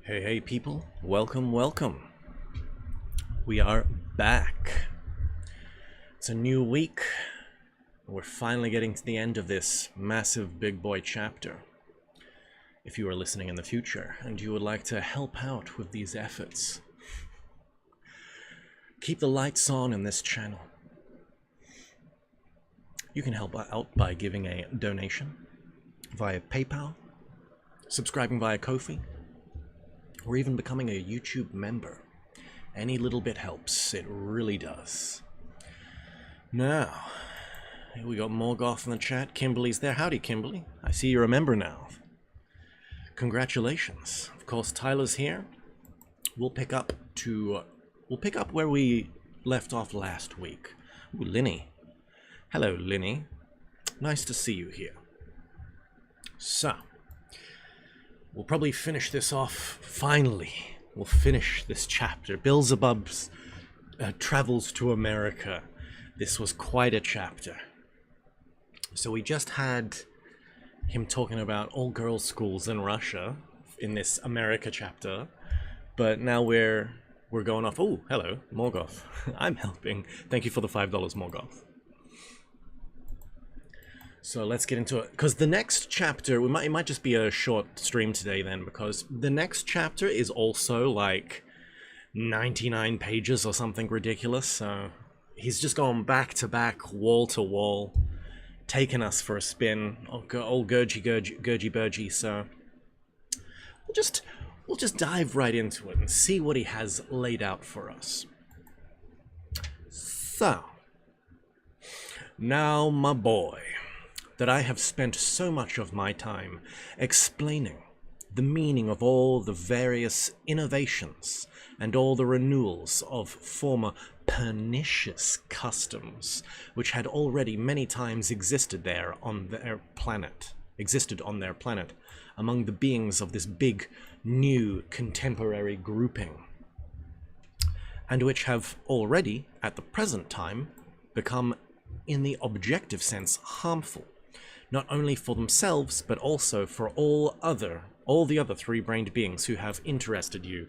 Hey people, welcome. We are back. It's a new week. We're finally getting to the end of this massive big boy chapter. If you are listening in the future and you would like to help out with these efforts, keep the lights on in this channel. You can help out by giving a donation via PayPal, subscribing via Ko-fi, or even becoming a YouTube member. Any little bit helps, it really does. Now, we got Morgoth in the chat. Kimberly's there. Howdy, Kimberly. I see you're a member now. Congratulations. Of course, Tyler's here. We'll pick up where we left off last week. Ooh, Linny. Hello, Linny. Nice to see you here. So, we'll probably finish this off, finally. We'll finish this chapter. Beelzebub's travels to America. This was quite a chapter. So we just had him talking about all-girls schools in Russia in this America chapter. But now we're going off. Oh, hello, Morgoth. I'm helping. Thank you for the $5, Morgoth. So let's get into it, because the next chapter, it might just be a short stream today then, because the next chapter is also like 99 pages or something ridiculous, so he's just gone back to back, wall to wall, taking us for a spin, old Gurgy, so we'll just dive right into it and see what he has laid out for us. So, now my boy, that I have spent so much of my time explaining the meaning of all the various innovations and all the renewals of former pernicious customs which had already many times existed on their planet, among the beings of this big, new, contemporary grouping, and which have already, at the present time, become, in the objective sense, harmful. Not only for themselves, but also for all the other three-brained beings who have interested you,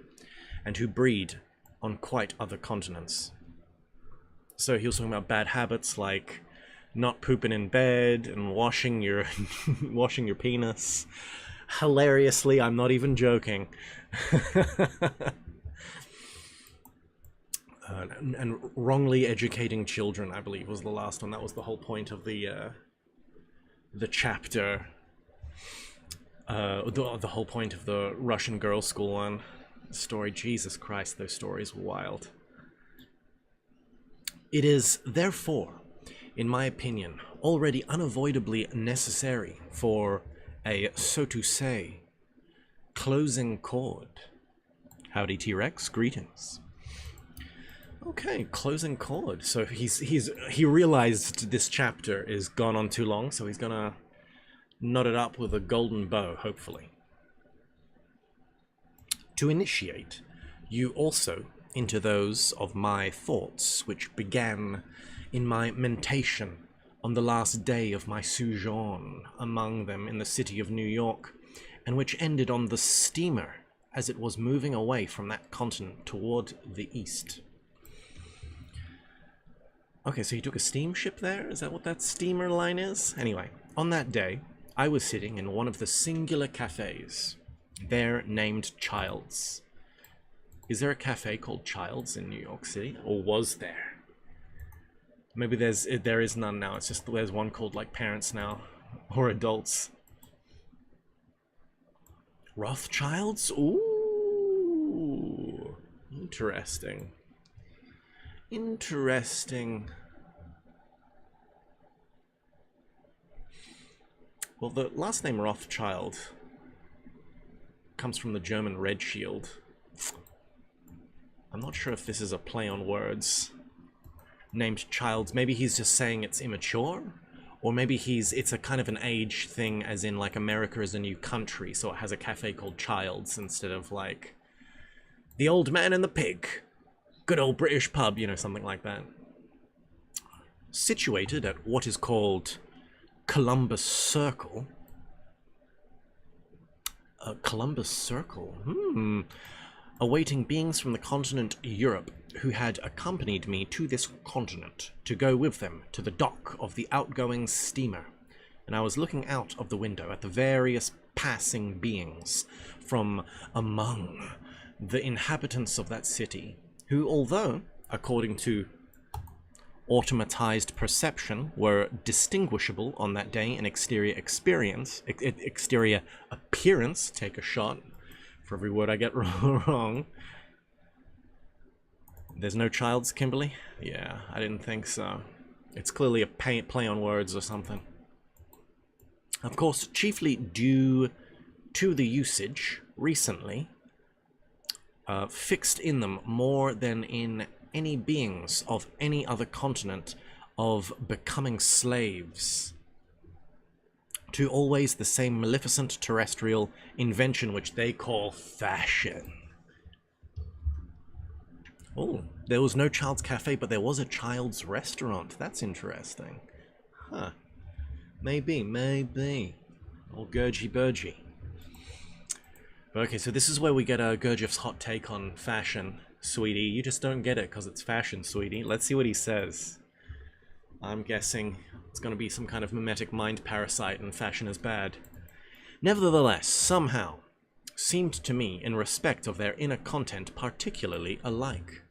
and who breed on quite other continents. So he was talking about bad habits like not pooping in bed and washing your washing your penis. Hilariously, I'm not even joking. And wrongly educating children, I believe, was the last one. That was the whole point of the chapter, the whole point of the Russian girls' school one story. Jesus Christ, those stories were wild. It is, therefore, in my opinion, already unavoidably necessary for a, so to say, closing chord. Howdy, T-Rex, greetings. Okay, closing chord. So he realized this chapter is gone on too long, so he's gonna knot it up with a golden bow, hopefully. To initiate you also into those of my thoughts which began in my mentation on the last day of my sojourn among them in the city of New York, and which ended on the steamer as it was moving away from that continent toward the east. Okay, so he took a steamship there? Is that what that steamer line is? Anyway, on that day, I was sitting in one of the singular cafes, there named Child's. Is there a cafe called Child's in New York City? Or was there? Maybe there is none now, it's just there's one called like Parents now, or Adults. Rothschilds? Ooh, interesting. Interesting. Well, the last name Rothschild comes from the German Red Shield. I'm not sure if this is a play on words. Named Childs. Maybe he's just saying it's immature? Or maybe it's a kind of an age thing, as in like America is a new country, so it has a cafe called Child's instead of like the Old Man and the Pig. Good old British pub, you know, something like that. Situated at what is called Columbus Circle, Columbus Circle. Awaiting beings from the continent Europe who had accompanied me to this continent to go with them to the dock of the outgoing steamer. And I was looking out of the window at the various passing beings from among the inhabitants of that city, who, although, according to automatized perception, were distinguishable on that day in exterior appearance, take a shot for every word I get wrong. There's no childs, Kimberly? Yeah, I didn't think so. It's clearly a play on words or something. Of course, chiefly due to the usage recently, fixed in them more than in any beings of any other continent, of becoming slaves to always the same maleficent terrestrial invention which they call fashion. Oh, there was no child's cafe, but there was a child's restaurant. That's interesting. Huh. Maybe. Old Gurgy-Burgy. Okay, so this is where we get Gurdjieff's hot take on fashion, sweetie. You just don't get it because it's fashion, sweetie. Let's see what he says. I'm guessing it's going to be some kind of mimetic mind parasite and fashion is bad. Nevertheless, somehow, seemed to me, in respect of their inner content, particularly alike.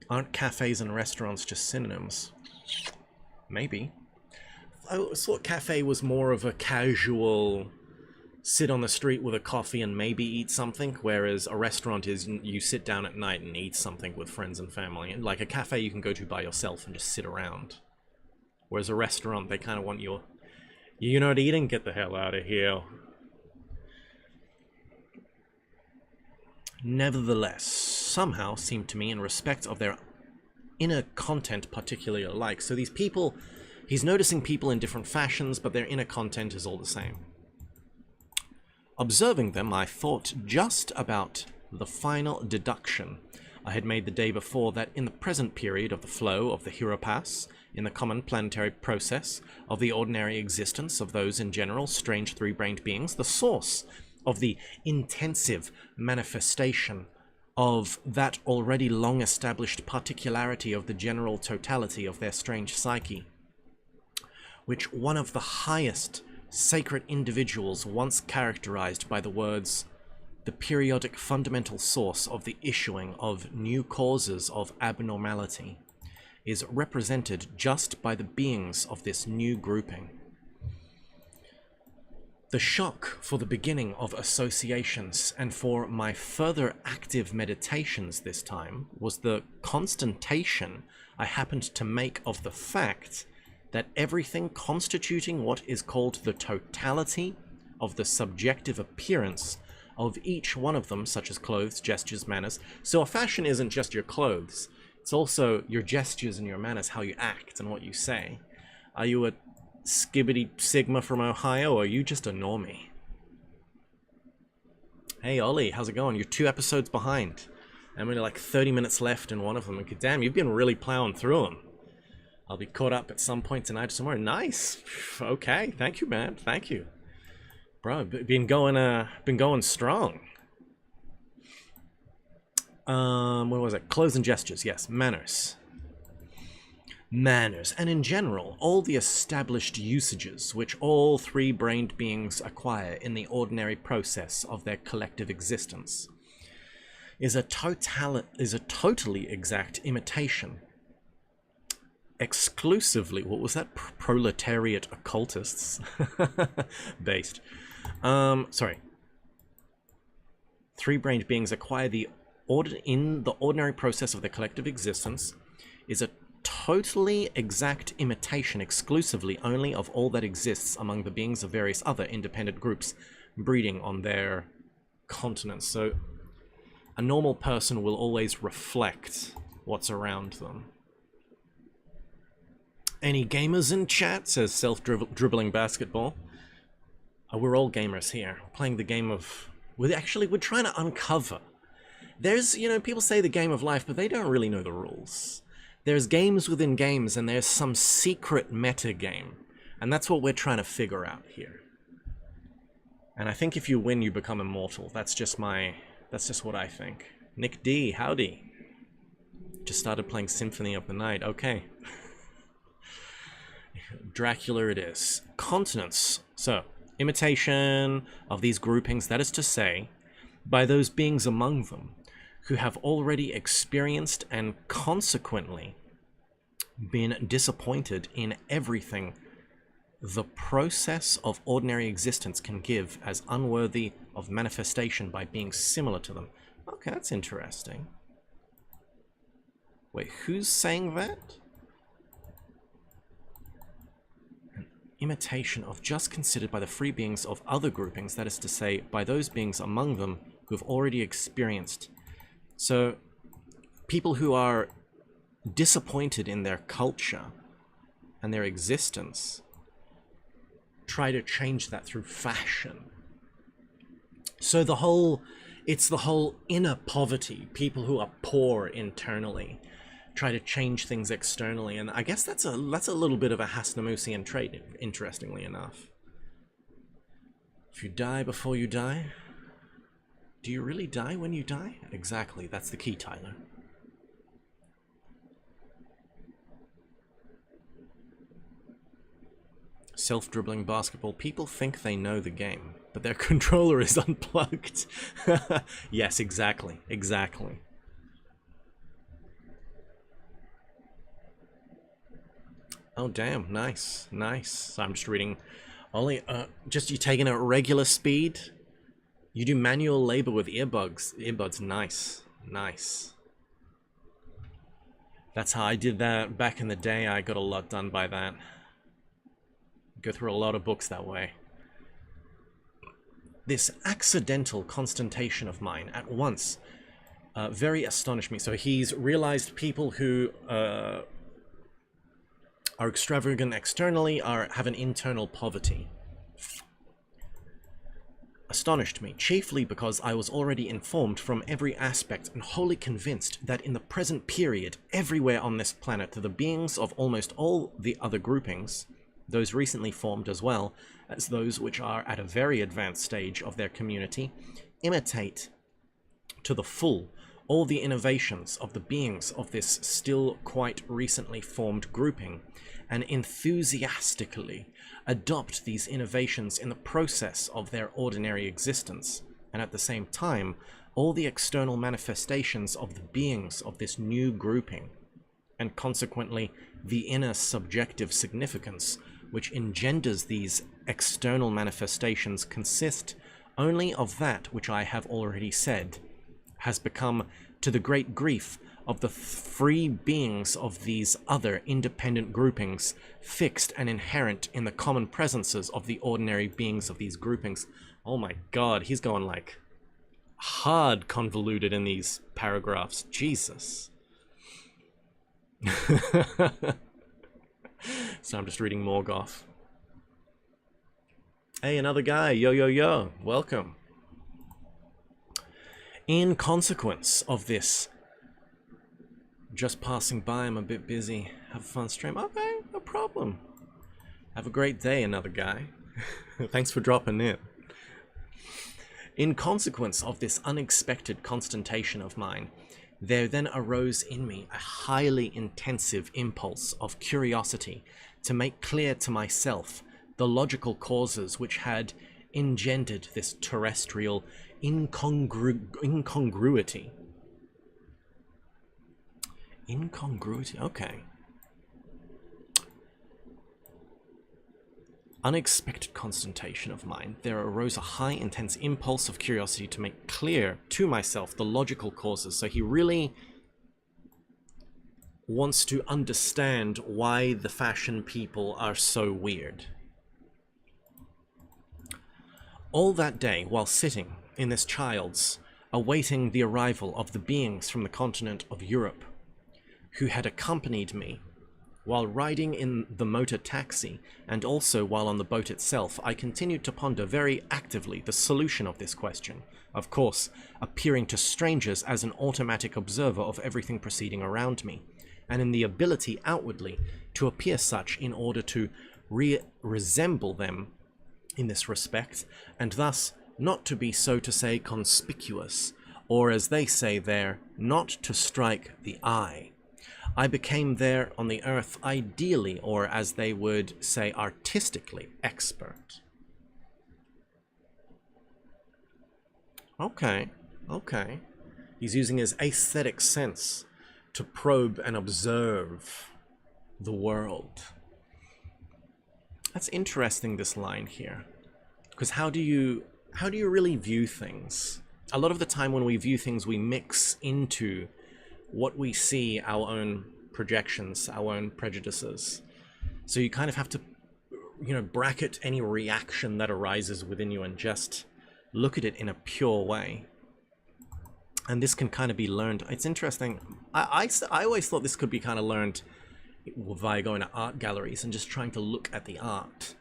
Aren't cafes and restaurants just synonyms? Maybe. I thought cafe was more of a casual sit on the street with a coffee and maybe eat something, whereas a restaurant is you sit down at night and eat something with friends and family. And like a cafe you can go to by yourself and just sit around. Whereas a restaurant, they kind of want you're not eating, get the hell out of here. Nevertheless, somehow seemed to me in respect of their inner content particularly alike. So these people, he's noticing people in different fashions, but their inner content is all the same. Observing them, I thought just about the final deduction I had made the day before, that in the present period of the flow of the Hieropass, in the common planetary process of the ordinary existence of those in general strange three-brained beings, the source of the intensive manifestation of that already long-established particularity of the general totality of their strange psyche, which one of the highest sacred individuals once characterized by the words, the periodic fundamental source of the issuing of new causes of abnormality, is represented just by the beings of this new grouping. The shock for the beginning of associations and for my further active meditations this time was the constatation I happened to make of the fact that everything constituting what is called the totality of the subjective appearance of each one of them, such as clothes, gestures, manners. So a fashion isn't just your clothes, it's also your gestures and your manners, how you act and what you say. Are you a Skibbity Sigma from Ohio, or are you just a normie? Hey Ollie, how's it going? You're 2 episodes behind. I'm only like 30 minutes left in one of them, and damn, you've been really plowing through them. I'll be caught up at some point tonight somewhere. Nice. Okay, thank you, man. Thank you, bro. Been going strong. What was it? Clothes and gestures. Yes, manners. Manners, and in general, all the established usages which all three-brained beings acquire in the ordinary process of their collective existence, is a totally exact imitation. Exclusively, what was that? Proletariat occultists based. Sorry. Three-brained beings acquire in the ordinary process of their collective existence is a totally exact imitation exclusively only of all that exists among the beings of various other independent groups breeding on their continents. So a normal person will always reflect what's around them. Any gamers in chat? Says self-dribbling basketball. We're all gamers here. We're playing the game of... We're trying to uncover. There's, people say the game of life, but they don't really know the rules. There's games within games, and there's some secret meta game. And that's what we're trying to figure out here. And I think if you win, you become immortal. That's just what I think. Nick D, howdy. Just started playing Symphony of the Night. Okay. Dracula it is. Continents. So, imitation of these groupings, that is to say, by those beings among them who have already experienced and consequently been disappointed in everything the process of ordinary existence can give as unworthy of manifestation by being similar to them. Okay, that's interesting. Wait, who's saying that? An imitation of just considered by the free beings of other groupings, that is to say, by those beings among them who have already experienced. So, people who are disappointed in their culture and their existence try to change that through fashion. So it's the whole inner poverty, people who are poor internally try to change things externally, and I guess that's a little bit of a Hasnamusian trait, interestingly enough. If you die before you die, do you really die when you die? Exactly, that's the key, Tyler. Self-dribbling basketball. People think they know the game, but their controller is unplugged. Yes, exactly. Exactly. Oh, damn. Nice. Nice. So I'm just reading. Only, just you taking it at regular speed? You do manual labor with earbuds. Nice. Nice. That's how I did that back in the day. I got a lot done by that. Go through a lot of books that way. This accidental constantation of mine at once very astonished me. So he's realized people who are extravagant externally have an internal poverty. Astonished me, chiefly because I was already informed from every aspect and wholly convinced that in the present period, everywhere on this planet, the beings of almost all the other groupings, those recently formed as well as those which are at a very advanced stage of their community, imitate to the full all the innovations of the beings of this still quite recently formed grouping, and enthusiastically adopt these innovations in the process of their ordinary existence, and at the same time all the external manifestations of the beings of this new grouping, and consequently the inner subjective significance which engenders these external manifestations consist only of that which I have already said, has become, to the great grief of the free beings of these other independent groupings, fixed and inherent in the common presences of the ordinary beings of these groupings. Oh my god, he's going like hard convoluted in these paragraphs. Jesus. So I'm just reading Morgoth. Hey, another guy. Yo, yo, yo. Welcome. In consequence of this, just passing by, I'm a bit busy. Have a fun stream. Okay, no problem. Have a great day, another guy. Thanks for dropping in. In consequence of this unexpected constantation of mine, there then arose in me a highly intensive impulse of curiosity to make clear to myself the logical causes which had engendered this terrestrial incongruity. Incongruity, okay. Unexpected constantation of mind, there arose a high, intense impulse of curiosity to make clear to myself the logical causes. So he really wants to understand why the fashion people are so weird. All that day, while sitting in this child's, awaiting the arrival of the beings from the continent of Europe, who had accompanied me, while riding in the motor taxi, and also while on the boat itself, I continued to ponder very actively the solution of this question, of course, appearing to strangers as an automatic observer of everything proceeding around me, and in the ability outwardly to appear such in order to resemble them in this respect, and thus not to be, so to say, conspicuous, or as they say there, not to strike the eye. I became there on the earth ideally, or as they would say, artistically expert. Okay, okay. He's using his aesthetic sense to probe and observe the world. That's interesting, this line here. Because how do you really view things? A lot of the time when we view things, we mix into what we see, our own projections, our own prejudices. So you kind of have to, you know, bracket any reaction that arises within you and just look at it in a pure way. And this can kind of be learned. It's interesting. I always thought this could be kind of learned via going to art galleries and just trying to look at the art.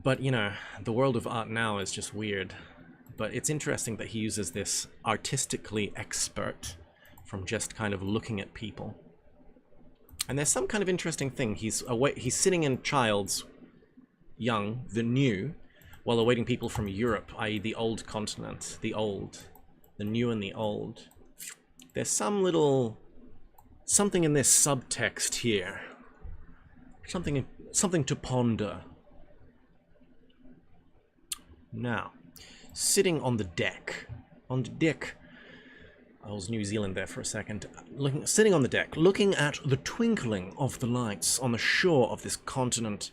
But, you know, the world of art now is just weird. But it's interesting that he uses this artistically expert from just kind of looking at people. And there's some kind of interesting thing. He's sitting in Child's Young, the new, while awaiting people from Europe, i.e. the old continent, the new and the old. There's something in this subtext here. Something to ponder. Now, sitting on the deck. I was New Zealand there for a second. Sitting on the deck, looking at the twinkling of the lights on the shore of this continent,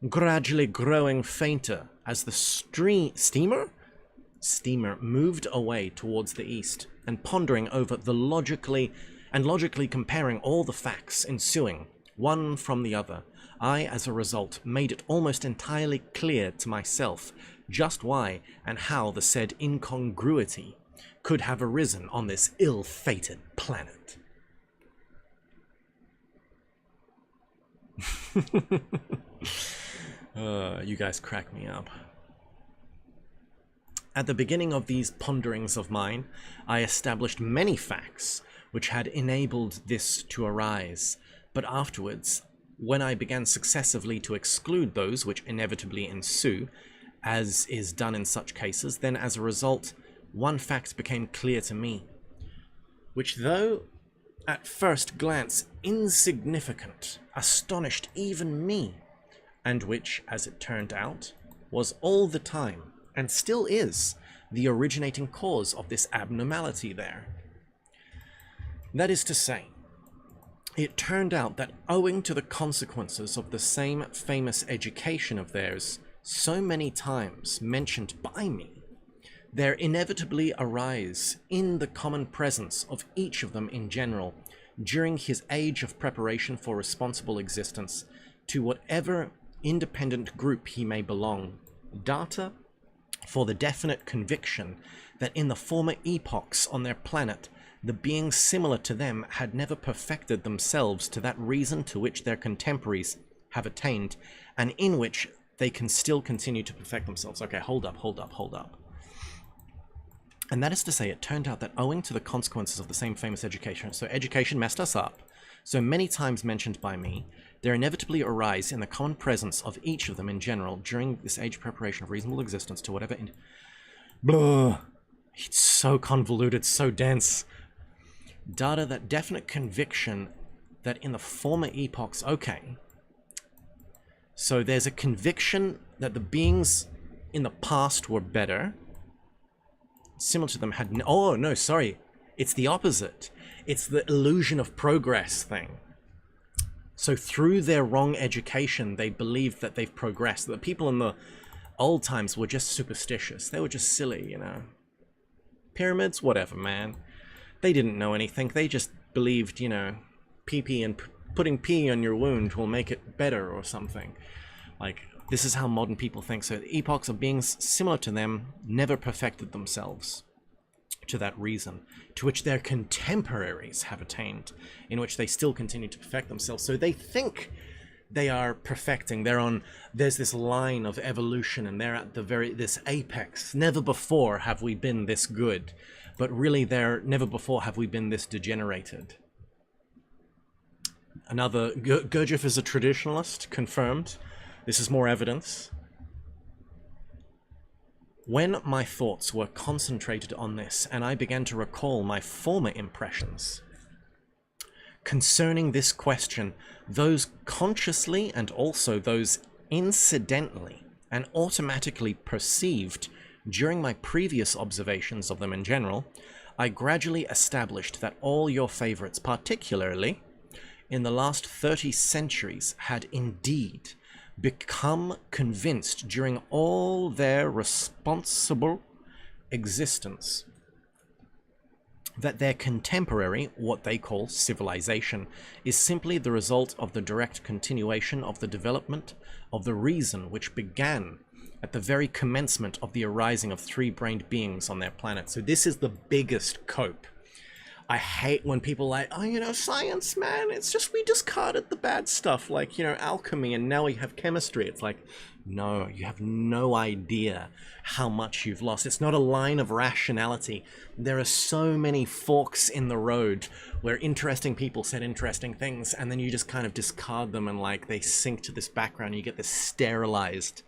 gradually growing fainter as the steamer moved away towards the east, and pondering over the logically comparing all the facts ensuing, one from the other, I, as a result, made it almost entirely clear to myself just why and how the said incongruity could have arisen on this ill-fated planet. You guys crack me up. At the beginning of these ponderings of mine, I established many facts which had enabled this to arise, but afterwards, when I began successively to exclude those which inevitably ensue, as is done in such cases, then as a result, one fact became clear to me, which though at first glance insignificant, astonished even me, and which, as it turned out, was all the time, and still is, the originating cause of this abnormality there. That is to say, it turned out that owing to the consequences of the same famous education of theirs, so many times mentioned by me, there inevitably arise in the common presence of each of them in general, during his age of preparation for responsible existence, to whatever independent group he may belong, data for the definite conviction that in the former epochs on their planet, the beings similar to them had never perfected themselves to that reason to which their contemporaries have attained, and in which they can still continue to perfect themselves. Okay, hold up. And that is to say, it turned out that owing to the consequences of the same famous education, so education messed us up, so many times mentioned by me, there inevitably arise in the common presence of each of them in general during this age of preparation of reasonable existence to whatever blah. It's so convoluted, so dense. Data, that definite conviction that in the former epochs, okay. So there's a conviction that the beings in the past were better. Similar to them had oh no, sorry. It's the opposite. It's the illusion of progress thing. So through their wrong education, they believed that they've progressed. The people in the old times were just superstitious. They were just silly, you know. Pyramids, whatever, man. They didn't know anything. They just believed, you know, pee and putting pee on your wound will make it better or something. Like, this is how modern people think. So the epochs of beings similar to them never perfected themselves to that reason, to which their contemporaries have attained, in which they still continue to perfect themselves. So they think they are perfecting. There's this line of evolution, and they're at this apex. Never before have we been this good, but really never before have we been this degenerated. Another, Gurdjieff is a traditionalist, confirmed. This is more evidence. When my thoughts were concentrated on this, and I began to recall my former impressions concerning this question, those consciously and also those incidentally and automatically perceived during my previous observations of them in general, I gradually established that all your favorites, particularly in the last 30 centuries, had indeed become convinced during all their responsible existence that their contemporary, what they call civilization, is simply the result of the direct continuation of the development of the reason which began at the very commencement of the arising of three-brained beings on their planet. So this is the biggest cope. I hate when people are like, oh, you know, science, man, it's just, we discarded the bad stuff, like, you know, alchemy, and now we have chemistry. It's like, no, you have no idea how much you've lost. It's not a line of rationality. There are so many forks in the road where interesting people said interesting things, and then you just kind of discard them, and like they sink to this background. You get this sterilized,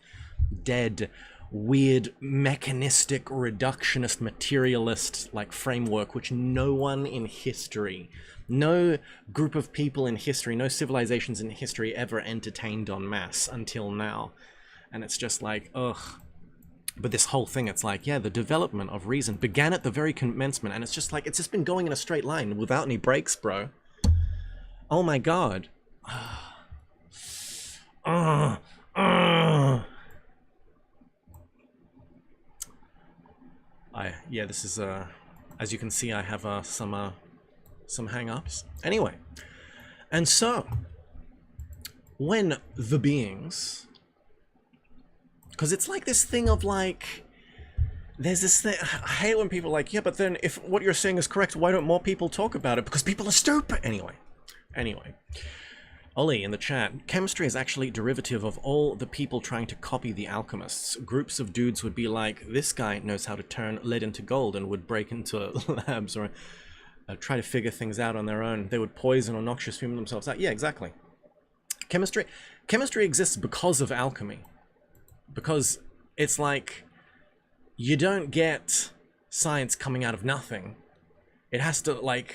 dead, weird, mechanistic, reductionist, materialist like framework, which no one in history, no group of people in history, no civilizations in history ever entertained en masse until now. And it's just like, ugh. But this whole thing, it's like, yeah, the development of reason began at the very commencement, and it's just like, it's just been going in a straight line without any breaks, bro. Oh my god. Yeah, this is, as you can see, I have some hang-ups. Anyway, and so, when the beings, because it's like this thing of like, there's this thing, I hate when people are like, yeah, but then if what you're saying is correct, why don't more people talk about it? Because people are stupid! Anyway. Ollie in the chat, chemistry is actually derivative of all the people trying to copy the alchemists. Groups of dudes would be like, this guy knows how to turn lead into gold, and would break into labs or try to figure things out on their own. They would poison or noxious fume themselves out. Yeah, exactly. Chemistry exists because of alchemy. Because it's like, you don't get science coming out of nothing. It has to, like,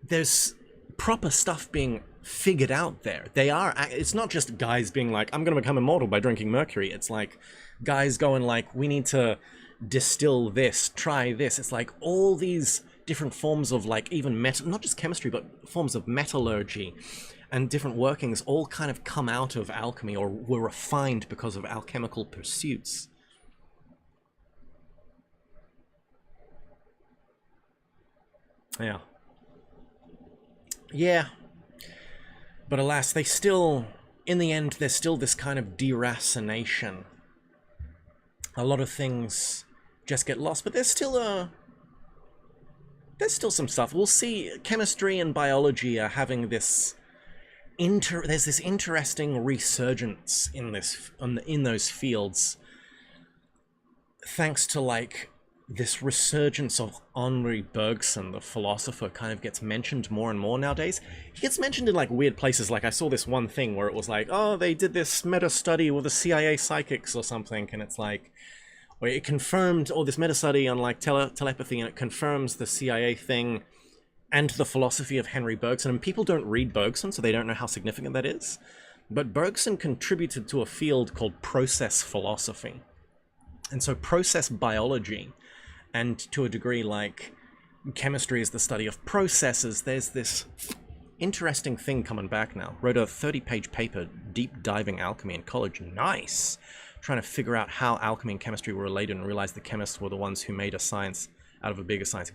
there's proper stuff being figured out there. It's not just guys being like, I'm gonna become immortal by drinking mercury. It's like guys going like, we need to distill this, try this. It's like all these different forms of like even not just chemistry, but forms of metallurgy and different workings all kind of come out of alchemy, or were refined because of alchemical pursuits. Yeah. But alas, they still, in the end, there's still this kind of deracination. A lot of things just get lost, but there's still some stuff. We'll see. Chemistry and biology are having this there's this interesting resurgence in those fields, thanks to like this resurgence of Henri Bergson, the philosopher, kind of gets mentioned more and more nowadays. He gets mentioned in like weird places. Like I saw this one thing where it was like, oh, they did this meta study with the CIA psychics or something, and it's like, where it confirmed all this meta study on like telepathy, and it confirms the CIA thing and the philosophy of Henri Bergson. And people don't read Bergson, so they don't know how significant that is. But Bergson contributed to a field called process philosophy. And so process biology, and to a degree like chemistry is the study of processes, there's this interesting thing coming back now. Wrote a 30-page paper, deep diving alchemy in college. Nice! Trying to figure out how alchemy and chemistry were related, and realized the chemists were the ones who made a science out of a bigger science.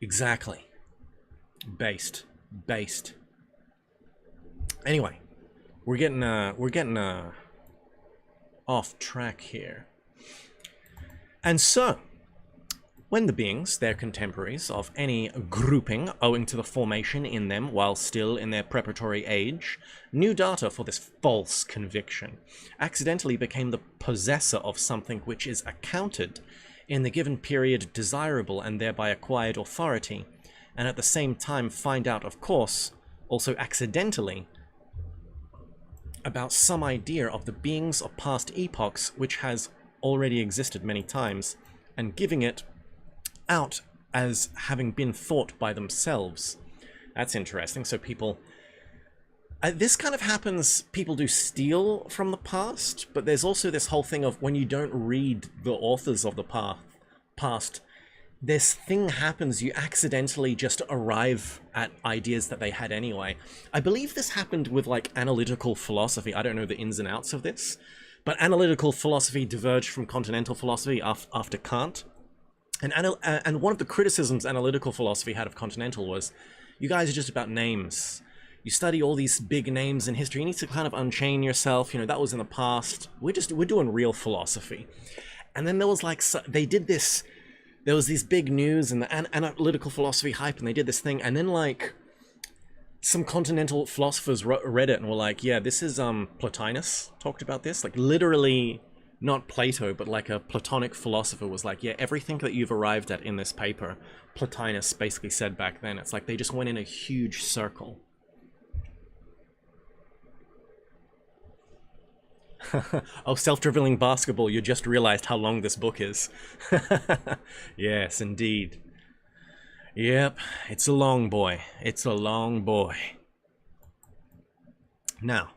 Exactly. Based. Anyway, we're getting off track here. And so, when the beings, their contemporaries of any grouping, owing to the formation in them while still in their preparatory age, new data for this false conviction, accidentally became the possessor of something which is accounted in the given period desirable and thereby acquired authority, and at the same time find out, of course, also accidentally, about some idea of the beings of past epochs which has already existed many times and giving it out as having been thought by themselves. That's interesting. So people... this kind of happens, people do steal from the past, but there's also this whole thing of when you don't read the authors of the past, this thing happens, you accidentally just arrive at ideas that they had anyway. I believe this happened with, like, analytical philosophy. I don't know the ins and outs of this, but analytical philosophy diverged from continental philosophy after Kant. And one of the criticisms analytical philosophy had of continental was, you guys are just about names. You study all these big names in history, you need to kind of unchain yourself, you know, that was in the past. We're doing real philosophy. And then there was like, they did this, there was these big news and the analytical philosophy hype, and they did this thing, and then like, some continental philosophers read it and were like, yeah, this is, Plotinus talked about this, like literally, not Plato, but like a Platonic philosopher was like, yeah, everything that you've arrived at in this paper, Plotinus basically said back then. It's like they just went in a huge circle. Oh, self-dribbling basketball, you just realized how long this book is. Yes, indeed. Yep, it's a long boy. It's a long boy. Now,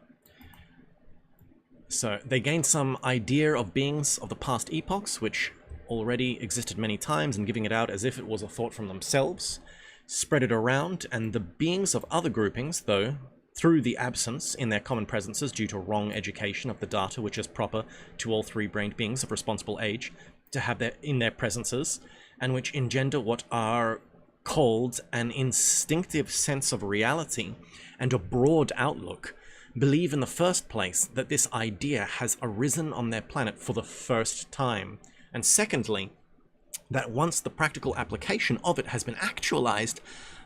so they gained some idea of beings of the past epochs, which already existed many times, and giving it out as if it was a thought from themselves, spread it around, and the beings of other groupings, though, through the absence in their common presences due to wrong education of the data which is proper to all three-brained beings of responsible age to have in their presences, and which engender what are called an instinctive sense of reality and a broad outlook, believe in the first place that this idea has arisen on their planet for the first time, and secondly, that once the practical application of it has been actualized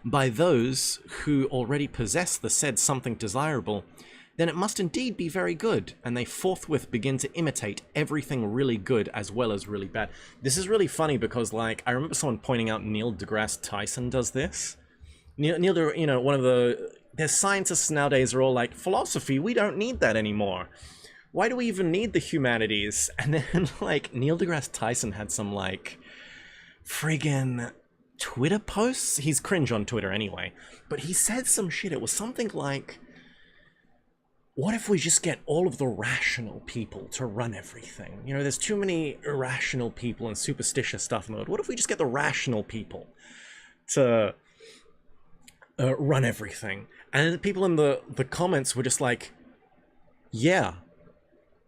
by those who already possess the said something desirable, then it must indeed be very good, and they forthwith begin to imitate everything really good as well as really bad. This is really funny because, like, I remember someone pointing out Neil deGrasse Tyson does this. Neil, you know, one of the... There's scientists nowadays are all like, philosophy, we don't need that anymore. Why do we even need the humanities? And then, like, Neil deGrasse Tyson had some, like, friggin' Twitter posts? He's cringe on Twitter anyway. But he said some shit. It was something like, what if we just get all of the rational people to run everything? You know, there's too many irrational people and superstitious stuff in the world. What if we just get the rational people to run everything? And the people in the comments were just like, yeah,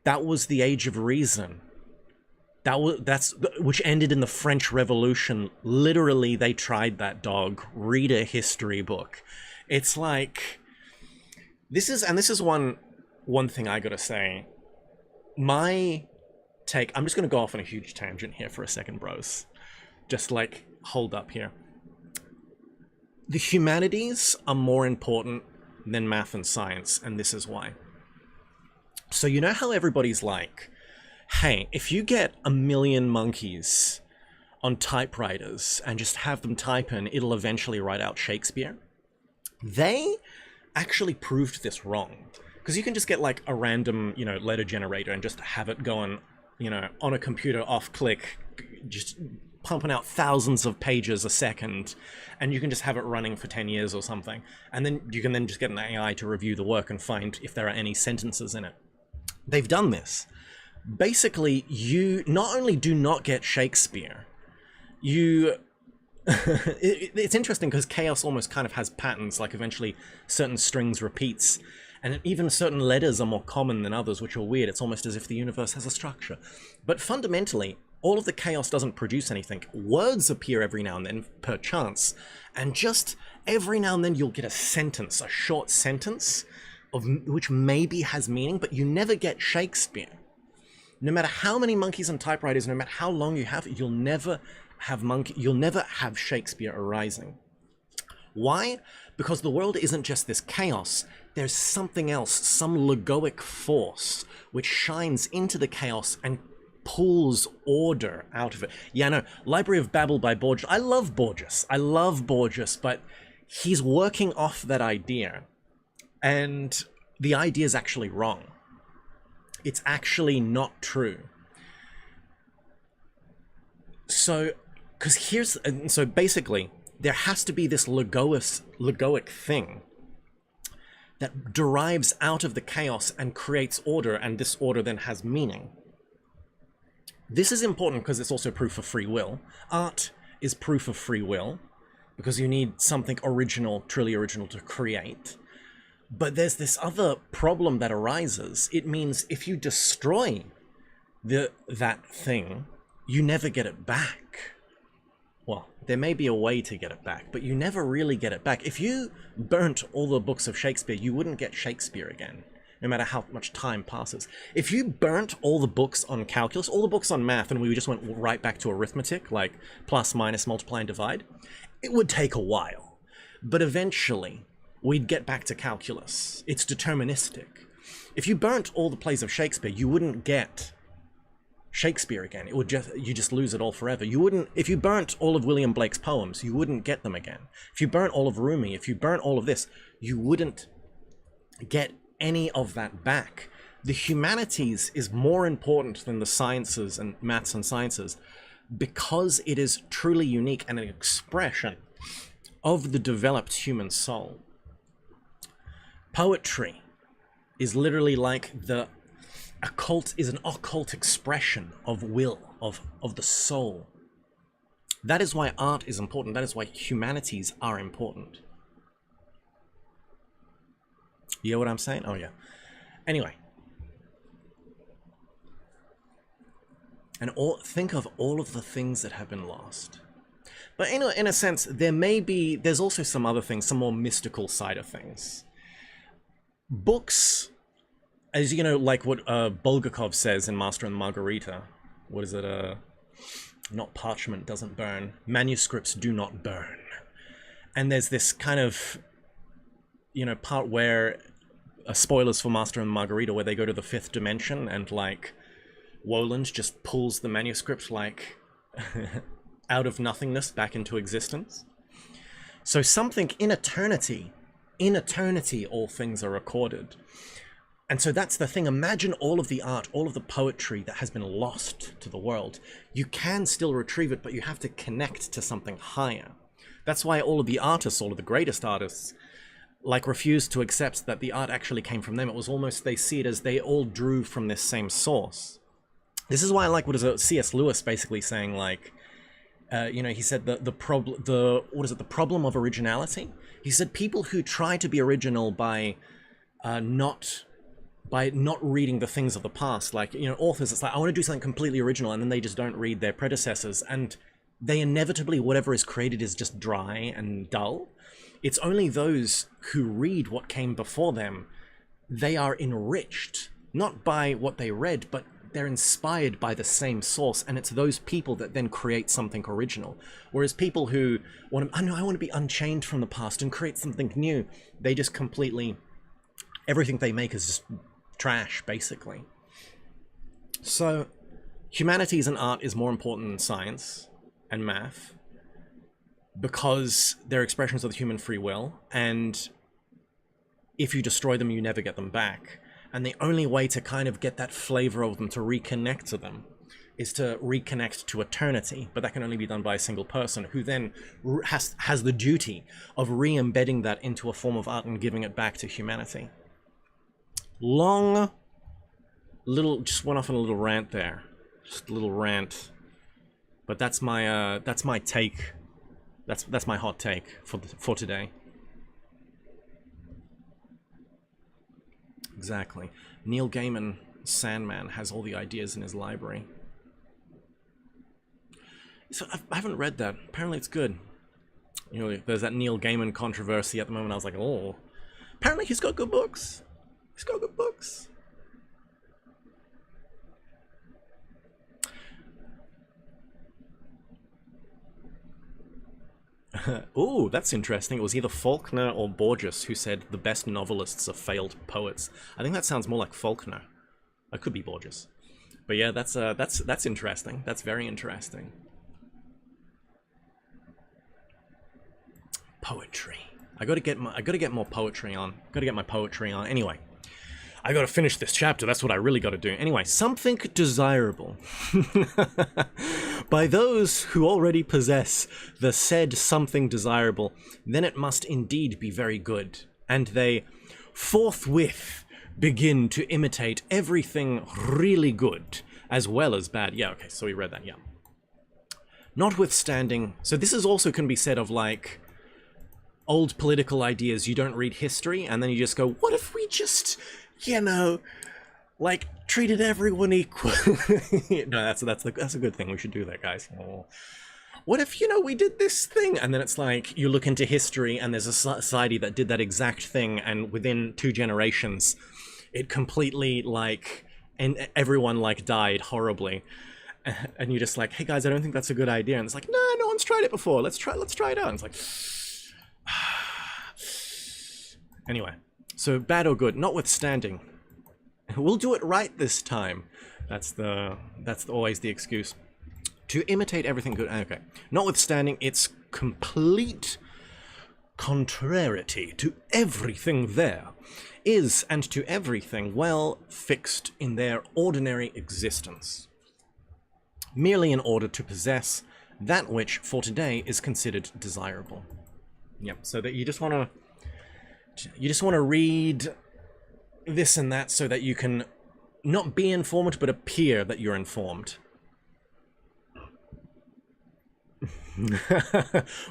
that was the age of reason. Which ended in the French Revolution. Literally, they tried that, dog. Read a history book. It's like, this is one thing I gotta say. My take, I'm just gonna go off on a huge tangent here for a second, bros. Just like, hold up here. The humanities are more important than math and science, and this is why. So you know how everybody's like, hey, if you get 1 million monkeys on typewriters and just have them type in, it'll eventually write out Shakespeare? They actually proved this wrong. Because you can just get like a random, you know, letter generator and just have it going, you know, on a computer off click, just pumping out thousands of pages a second, and you can just have it running for 10 years or something. And then you can then just get an AI to review the work and find if there are any sentences in it. They've done this. Basically, you not only do not get Shakespeare, you... it's interesting because chaos almost kind of has patterns, like eventually certain strings repeats, and even certain letters are more common than others, which are weird. It's almost as if the universe has a structure. But fundamentally, all of the chaos doesn't produce anything. Words appear every now and then, per chance, and just every now and then you'll get a sentence, a short sentence, which maybe has meaning, but you never get Shakespeare. No matter how many monkeys and typewriters, no matter how long you have, you'll never have Shakespeare arising. Why? Because the world isn't just this chaos. There's something else, some logoic force, which shines into the chaos and pulls order out of it. Yeah, no, Library of Babel by Borges. I love Borges, but he's working off that idea. And the idea is actually wrong. It's actually not true. So, so basically, there has to be this logoic thing that derives out of the chaos and creates order, and this order then has meaning. This is important because it's also proof of free will. Art is proof of free will, because you need something original, truly original, to create. But there's this other problem that arises. It means if you destroy that thing, you never get it back. Well, there may be a way to get it back, but you never really get it back. If you burnt all the books of Shakespeare, you wouldn't get Shakespeare again, no matter how much time passes. If you burnt all the books on calculus, all the books on math, and we just went right back to arithmetic, like plus, minus, multiply, and divide, it would take a while. But eventually, we'd get back to calculus. It's deterministic. If you burnt all the plays of Shakespeare, you wouldn't get Shakespeare again. It would you just lose it all forever. You wouldn't, if you burnt all of William Blake's poems, you wouldn't get them again. If you burnt all of Rumi, if you burnt all of this, you wouldn't get any of that back. The humanities is more important than the sciences and maths and sciences because it is truly unique and an expression of the developed human soul. Poetry is literally like an occult expression of will, of the soul. That is why art is important. That is why humanities are important. You know what I'm saying? Oh yeah. Anyway. And think of all of the things that have been lost. But in a sense, there's also some other things, some more mystical side of things. Books, as you know, like what Bulgakov says in Master and Margarita. What is it? Not parchment doesn't burn. Manuscripts do not burn. And there's this kind of, part where, spoilers for Master and Margarita, where they go to the fifth dimension and, like, Woland just pulls the manuscript, like, out of nothingness back into existence. So something in eternity, all things are recorded. And so that's the thing. Imagine all of the art, all of the poetry that has been lost to the world. You can still retrieve it, but you have to connect to something higher. That's why all of the artists, all of the greatest artists, like, refuse to accept that the art actually came from them. It was almost, they see it as they all drew from this same source. This is why I like, C.S. Lewis basically saying, like, he said the problem of originality. He said people who try to be original by not reading the things of the past, like, authors, it's like, I want to do something completely original, and then they just don't read their predecessors, and they inevitably, whatever is created is just dry and dull. It's only those who read what came before them, they are enriched, not by what they read, but they're inspired by the same source, and it's those people that then create something original. Whereas people who I want to be unchained from the past and create something new, they just completely, everything they make is just trash, basically. So, humanities and art is more important than science and math, because they're expressions of the human free will, and if you destroy them, you never get them back. And the only way to kind of get that flavor of them, to reconnect to them, is to reconnect to eternity. But that can only be done by a single person, who then has the duty of re-embedding that into a form of art and giving it back to humanity. Just went off on a little rant there. Just a little rant. But that's my take. That's my hot take for today. Exactly. Neil Gaiman, Sandman, has all the ideas in his library. So I haven't read that. Apparently it's good. There's that Neil Gaiman controversy at the moment. I was like, oh. Apparently he's got good books. He's got good books. Ooh, that's interesting. It was either Faulkner or Borges who said the best novelists are failed poets. I think that sounds more like Faulkner. It could be Borges. But yeah, that's interesting. That's very interesting. Poetry. I gotta get more poetry on. Gotta get my poetry on. Anyway, I gotta finish this chapter, that's what I really gotta do. Anyway, something desirable by those who already possess the said something desirable, then it must indeed be very good, and they forthwith begin to imitate everything really good as well as bad. Yeah, okay, so we read that, yeah. Notwithstanding, so this is also can be said of like old political ideas. You don't read history and then you just go, what if we just, you know, like treated everyone equal? No, that's a good thing. We should do that, guys. Oh. What if, you know, we did this thing? And then it's like you look into history and there's a society that did that exact thing, and within 2 generations it completely like, and everyone like died horribly. And you're just like, hey guys, I don't think that's a good idea. And it's like, no one's tried it before. Let's try it out. And it's like, anyway, so bad or good, notwithstanding, we'll do it right this time. That's always the excuse. To imitate everything good. Okay. Notwithstanding its complete contrariety to everything there is, and to everything well fixed in their ordinary existence, merely in order to possess that which for today is considered desirable. Yep, so that you just want to read this and that so that you can not be informed but appear that you're informed.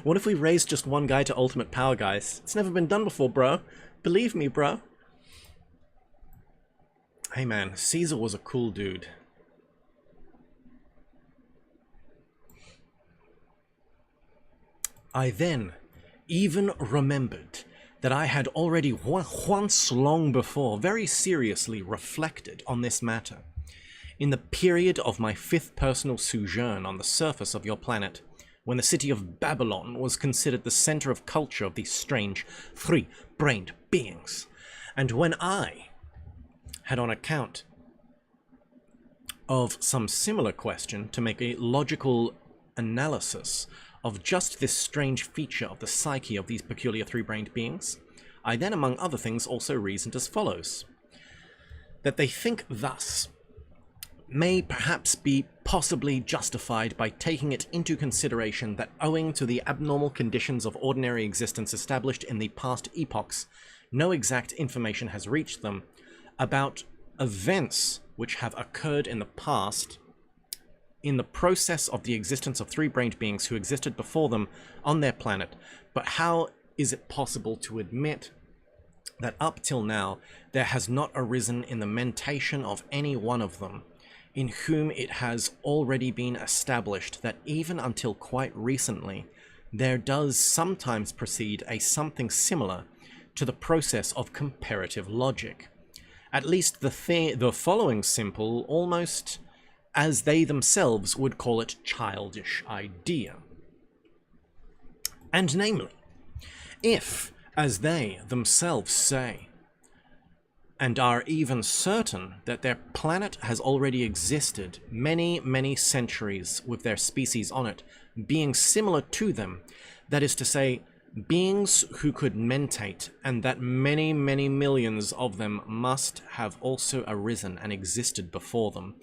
What if we raised just one guy to ultimate power, guys? It's never been done before, bro. Believe me, bro. Hey man, Caesar was a cool dude. I then even remembered that I had already once long before very seriously reflected on this matter, in the period of my 5th personal sojourn on the surface of your planet, when the city of Babylon was considered the center of culture of these strange 3-brained beings, and when I had, on account of some similar question, to make a logical analysis of just this strange feature of the psyche of these peculiar 3-brained beings, I then, among other things, also reasoned as follows: that they think thus may perhaps be possibly justified by taking it into consideration that, owing to the abnormal conditions of ordinary existence established in the past epochs, no exact information has reached them about events which have occurred in the past in the process of the existence of 3-brained beings who existed before them on their planet. But how is it possible to admit that up till now there has not arisen in the mentation of any one of them, in whom it has already been established that even until quite recently there does sometimes proceed a something similar to the process of comparative logic? At least the following simple, almost as they themselves would call it, childish idea. And namely, if, as they themselves say, and are even certain that their planet has already existed many, many centuries with their species on it, being similar to them, that is to say, beings who could mentate, and that many, many millions of them must have also arisen and existed before them,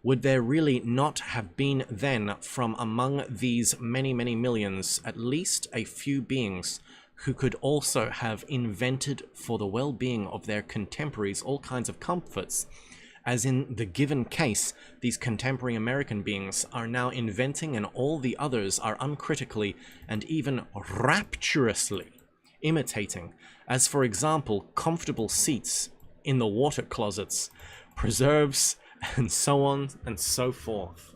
would there really not have been then from among these many, many millions at least a few beings who could also have invented for the well-being of their contemporaries all kinds of comforts, as in the given case these contemporary American beings are now inventing, and all the others are uncritically and even rapturously imitating, as for example comfortable seats in the water closets, preserves, and so on and so forth.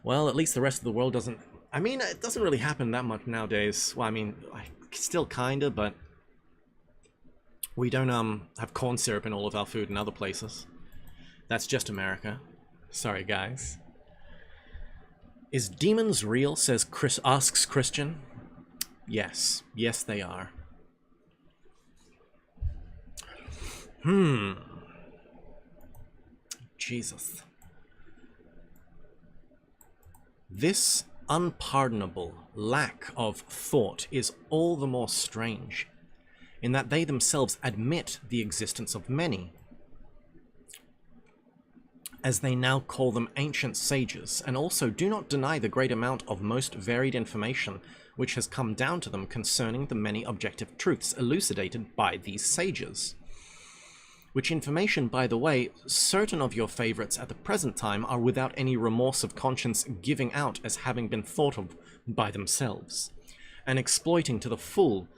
Well, at least the rest of the world doesn't... I mean, it doesn't really happen that much nowadays. Well, I mean, still kinda, but we don't have corn syrup in all of our food in other places. That's just America. Sorry, guys. Is demons real? Asks Christian. Yes. Yes, they are. Jesus. This unpardonable lack of thought is all the more strange, in that they themselves admit the existence of many, as they now call them ancient sages, and also do not deny the great amount of most varied information which has come down to them concerning the many objective truths elucidated by these sages. Which information, by the way, certain of your favorites at the present time are without any remorse of conscience giving out as having been thought of by themselves, and exploiting to the full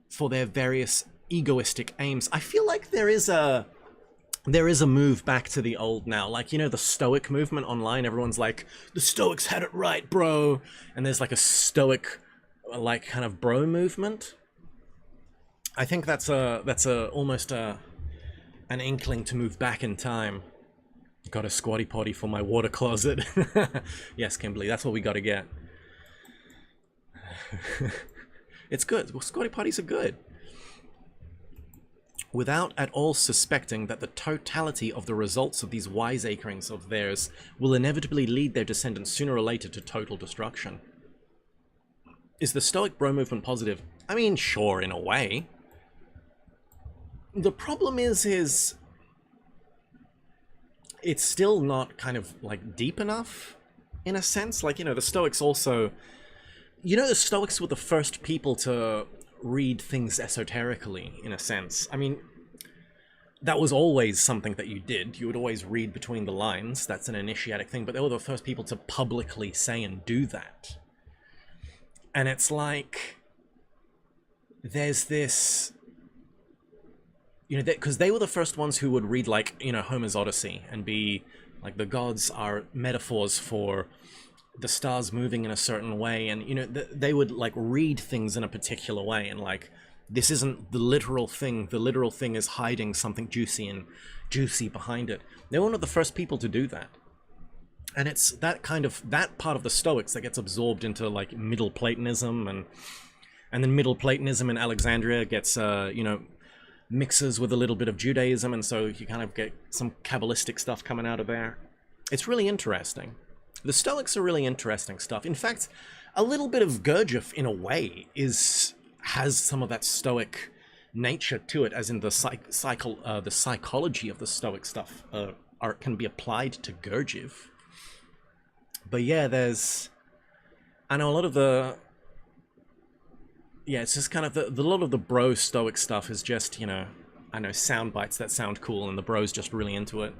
for their various egoistic aims. I feel like there is a move back to the old now. Like, you know, the Stoic movement online, everyone's like, the Stoics had it right, bro. And there's like a Stoic, like, kind of bro movement. I think that's almost an inkling to move back in time. Got a squatty potty for my water closet. Yes, Kimberly, that's what we gotta get. It's good. Well, squatty potties are good. Without at all suspecting that the totality of the results of these wiseacrings of theirs will inevitably lead their descendants sooner or later to total destruction. Is the Stoic bro movement positive? I mean, sure, in a way. The problem is it's still not kind of, like, deep enough, in a sense. Like, you know, the Stoics also... You know, the Stoics were the first people to read things esoterically, in a sense. I mean, that was always something that you did. You would always read between the lines. That's an initiatic thing. But they were the first people to publicly say and do that. And it's like... There's this... You know, because they were the first ones who would read, like, you know, Homer's Odyssey and be, like, the gods are metaphors for the stars moving in a certain way. And, you know, they would, like, read things in a particular way. And, like, this isn't the literal thing. The literal thing is hiding something juicy behind it. They were one of the first people to do that. And it's that part of the Stoics that gets absorbed into, like, Middle Platonism. And then Middle Platonism in Alexandria gets, you know, mixes with a little bit of Judaism, and so you kind of get some Kabbalistic stuff coming out of there. It's really interesting. The Stoics are really interesting stuff. In fact, a little bit of Gurdjieff, in a way, has some of that Stoic nature to it, as in the psychology of the Stoic stuff can be applied to Gurdjieff. But yeah, I know a lot of the... Yeah, it's just kind of a lot of the bro Stoic stuff is just, you know, I know, sound bites that sound cool, and the bro's just really into it.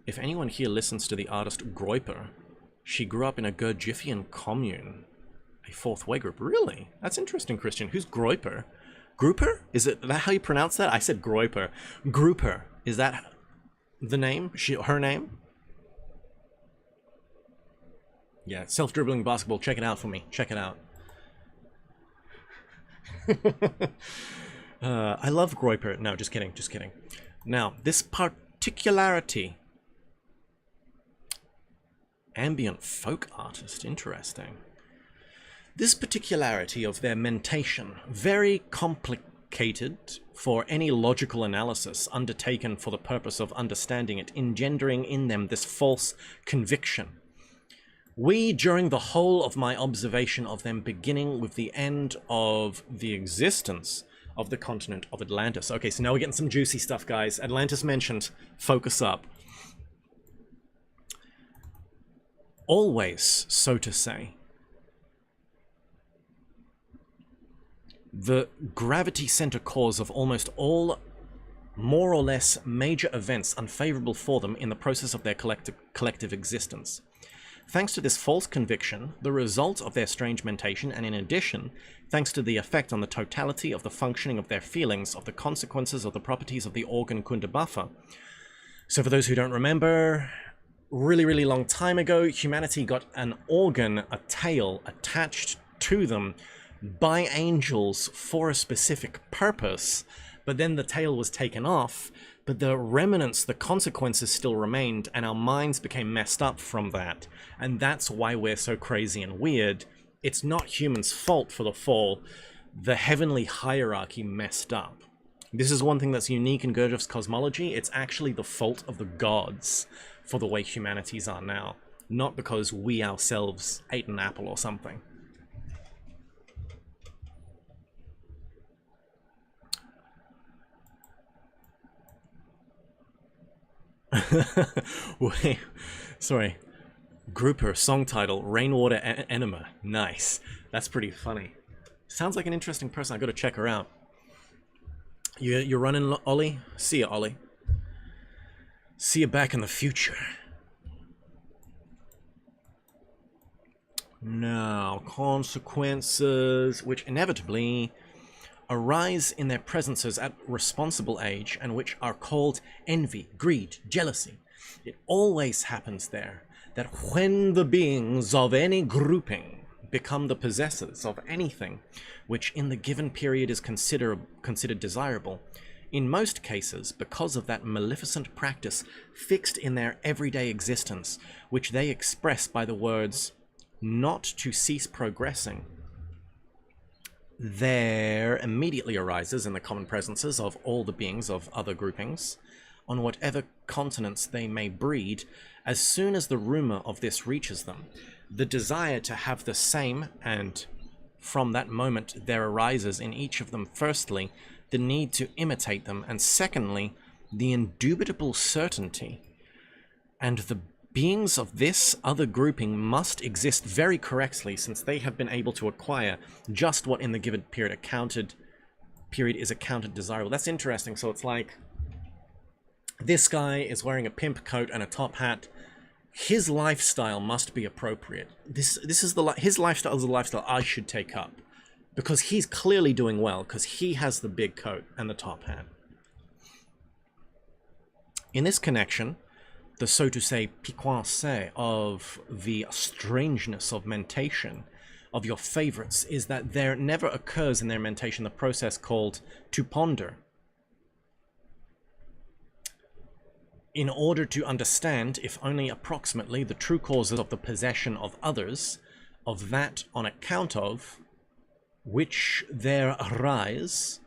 If anyone here listens to the artist Groyper, she grew up in a Gurdjieffian commune, a fourth way group. Really? That's interesting, Christian. Who's Groyper? Grouper? Is that how you pronounce that? I said Groyper. Grouper. Is that the name? Her name? Yeah, self-dribbling basketball. Check it out for me. Check it out. I love Groyper. No, just kidding. Just kidding. Now, this particularity... Ambient folk artist. Interesting. This particularity of their mentation, very complicated for any logical analysis undertaken for the purpose of understanding it, engendering in them this false conviction. We, during the whole of my observation of them, beginning with the end of the existence of the continent of Atlantis. Okay, so now we're getting some juicy stuff, guys. Atlantis mentioned. Focus up. Always, so to say, the gravity center cause of almost all more or less major events unfavorable for them in the process of their collective existence. Thanks to this false conviction, the result of their strange mentation, and in addition, thanks to the effect on the totality of the functioning of their feelings, of the consequences of the properties of the organ Kundabuffa. So for those who don't remember, really, really long time ago, humanity got an organ, a tail, attached to them by angels for a specific purpose, but then the tail was taken off, but the remnants, the consequences still remained, and our minds became messed up from that. And that's why we're so crazy and weird. It's not humans' fault for the fall. The heavenly hierarchy messed up. This is one thing that's unique in Gurdjieff's cosmology. It's actually the fault of the gods for the way humanities are now, not because we ourselves ate an apple or something. Wait, sorry. Grouper, song title, Rainwater Enema. Nice. That's pretty funny. Sounds like an interesting person. I gotta check her out. You're running, Ollie? See ya, Ollie. See you back in the future. Now, consequences which inevitably arise in their presences at responsible age and which are called envy, greed, jealousy. It always happens there that when the beings of any grouping become the possessors of anything which in the given period is considered desirable, in most cases, because of that maleficent practice fixed in their everyday existence, which they express by the words, not to cease progressing, there immediately arises in the common presences of all the beings of other groupings, on whatever continents they may breed, as soon as the rumor of this reaches them, the desire to have the same, and from that moment there arises in each of them, firstly, the need to imitate them, and secondly, the indubitable certainty, and the beings of this other grouping must exist very correctly, since they have been able to acquire just what in the given period is accounted desirable. That's interesting. So it's like this guy is wearing a pimp coat and a top hat. His lifestyle must be appropriate. His lifestyle is the lifestyle I should take up, because he's clearly doing well because he has the big coat and the top hat. In this connection, the so to say piquance of the strangeness of mentation of your favorites is that there never occurs in their mentation the process called to ponder, in order to understand, if only approximately, the true causes of the possession of others, of that on account of which there arise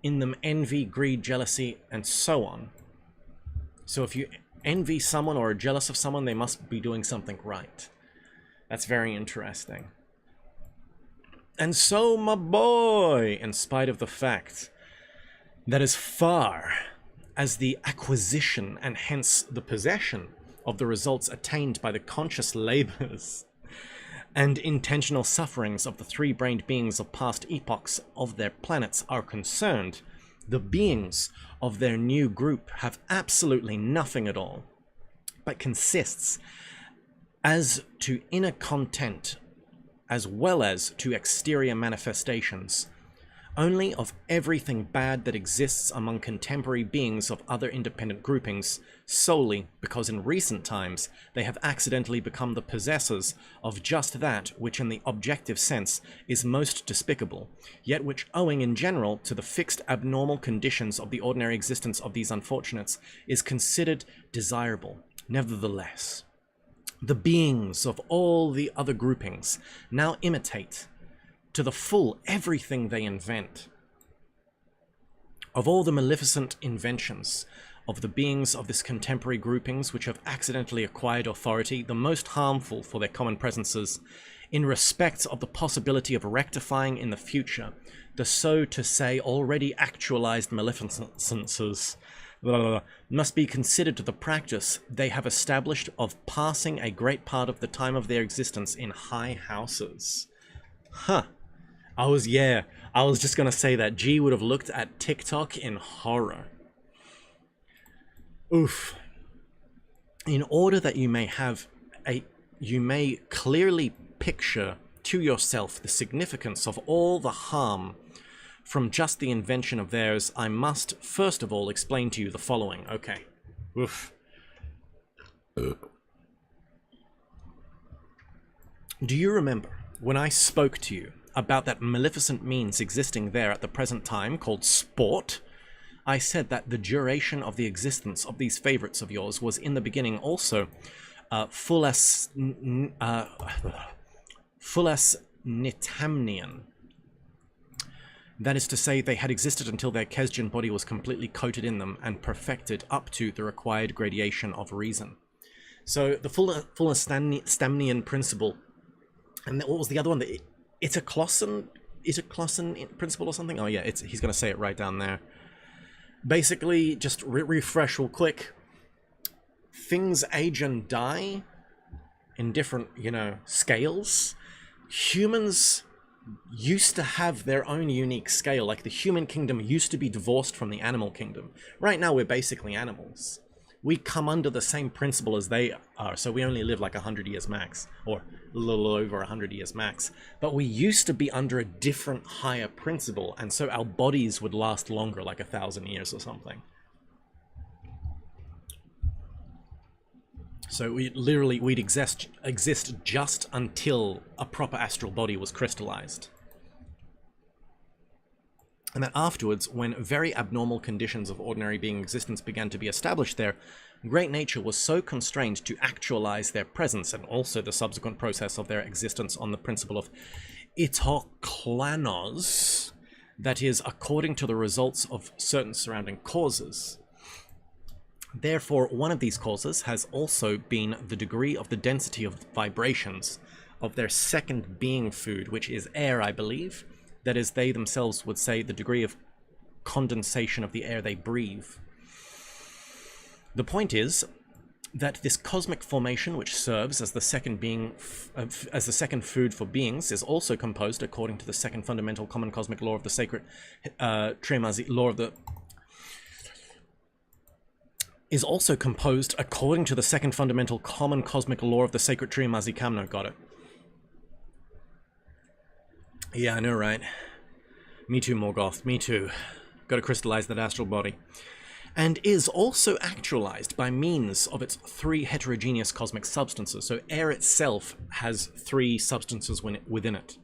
in them envy, greed, jealousy, and so on. So if you envy someone or are jealous of someone, they must be doing something right. That's very interesting. And so, my boy, in spite of the fact that as far as the acquisition and hence the possession of the results attained by the conscious labors and intentional sufferings of the three-brained beings of past epochs of their planets are concerned, the beings of their new group have absolutely nothing at all, but consists as to inner content as well as to exterior manifestations only of everything bad that exists among contemporary beings of other independent groupings, solely because in recent times they have accidentally become the possessors of just that which in the objective sense is most despicable, yet which, owing in general to the fixed abnormal conditions of the ordinary existence of these unfortunates, is considered desirable. Nevertheless, the beings of all the other groupings now imitate to the full everything they invent. Of all the maleficent inventions of the beings of this contemporary groupings which have accidentally acquired authority, the most harmful for their common presences, in respect of the possibility of rectifying in the future the so to say already actualized maleficences, must be considered to the practice they have established of passing a great part of the time of their existence in high houses. Huh. I was just gonna say that G would have looked at TikTok in horror. Oof. In order that you may clearly picture to yourself the significance of all the harm from just the invention of theirs, I must first of all explain to you the following. Okay. Oof. Do you remember when I spoke to you about that maleficent means existing there at the present time called sport? I said that the duration of the existence of these favorites of yours was in the beginning also full-as Nitamnian. That is to say, they had existed until their Kesjan body was completely coated in them and perfected up to the required gradation of reason. So the full-as Stamnian principle, and what was the other one? It's a Closson principle or something? Oh yeah, he's going to say it right down there. Basically, just refresh real quick. things age and die in different, you know, scales. Humans used to have their own unique scale. Like the human kingdom used to be divorced from the animal kingdom. Right now we're basically animals. We come under the same principle as they are, so we only live like 100 years max, or a little over 100 years max. But we used to be under a different, higher principle, and so our bodies would last longer, like 1,000 years or something. So we'd exist just until a proper astral body was crystallized. And that afterwards, when very abnormal conditions of ordinary being existence began to be established there, great nature was so constrained to actualize their presence and also the subsequent process of their existence on the principle of itoklanos, that is, according to the results of certain surrounding causes. Therefore, one of these causes has also been the degree of the density of vibrations of their second being food, which is air, I believe. That is, they themselves would say the degree of condensation of the air they breathe. The point is that this cosmic formation, which serves as the second food for beings, is also composed according to the second fundamental common cosmic law of the sacred Tremazi law of the. Is also composed according to the second fundamental common cosmic law of the sacred tree Mazikamno. Got it. Yeah, I know, right? Me too, Morgoth. Me too. Gotta crystallize that astral body. And is also actualized by means of its 3 heterogeneous cosmic substances. So air itself has 3 substances within it.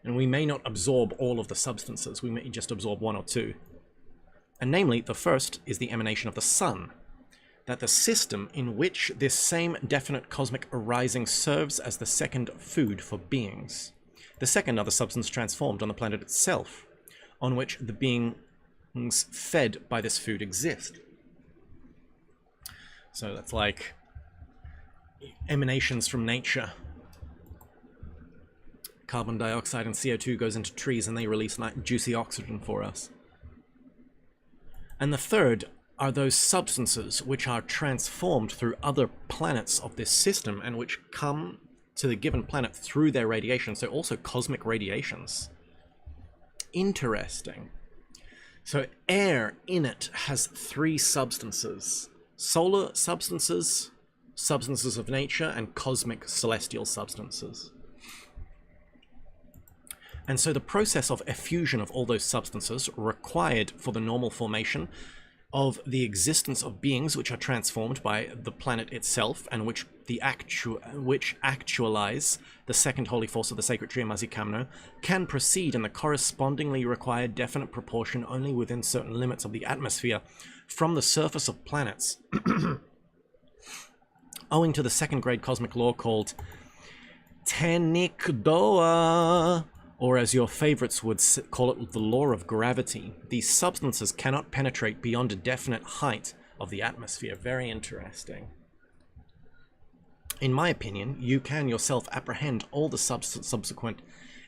And we may not absorb all of the substances. We may just absorb 1 or 2. And namely, the first is the emanation of the sun. That the system in which this same definite cosmic arising serves as the second food for beings. The second are the substance transformed on the planet itself, on which the beings fed by this food exist. So that's like emanations from nature. Carbon dioxide and CO2 goes into trees and they release juicy oxygen for us. And the third are those substances which are transformed through other planets of this system and which come to the given planet through their radiation, so also cosmic radiations. Interesting. So air in it has 3 substances. Solar substances, substances of nature, and cosmic celestial substances. And so the process of effusion of all those substances required for the normal formation of the existence of beings which are transformed by the planet itself and which actualize the second holy force of the sacred tree Mazikamno, can proceed in the correspondingly required definite proportion only within certain limits of the atmosphere from the surface of planets, owing to the second grade cosmic law called Tenikdoa, or as your favorites would call it, the law of gravity. These substances cannot penetrate beyond a definite height of the atmosphere. Very interesting. In my opinion, you can yourself apprehend all the subsequent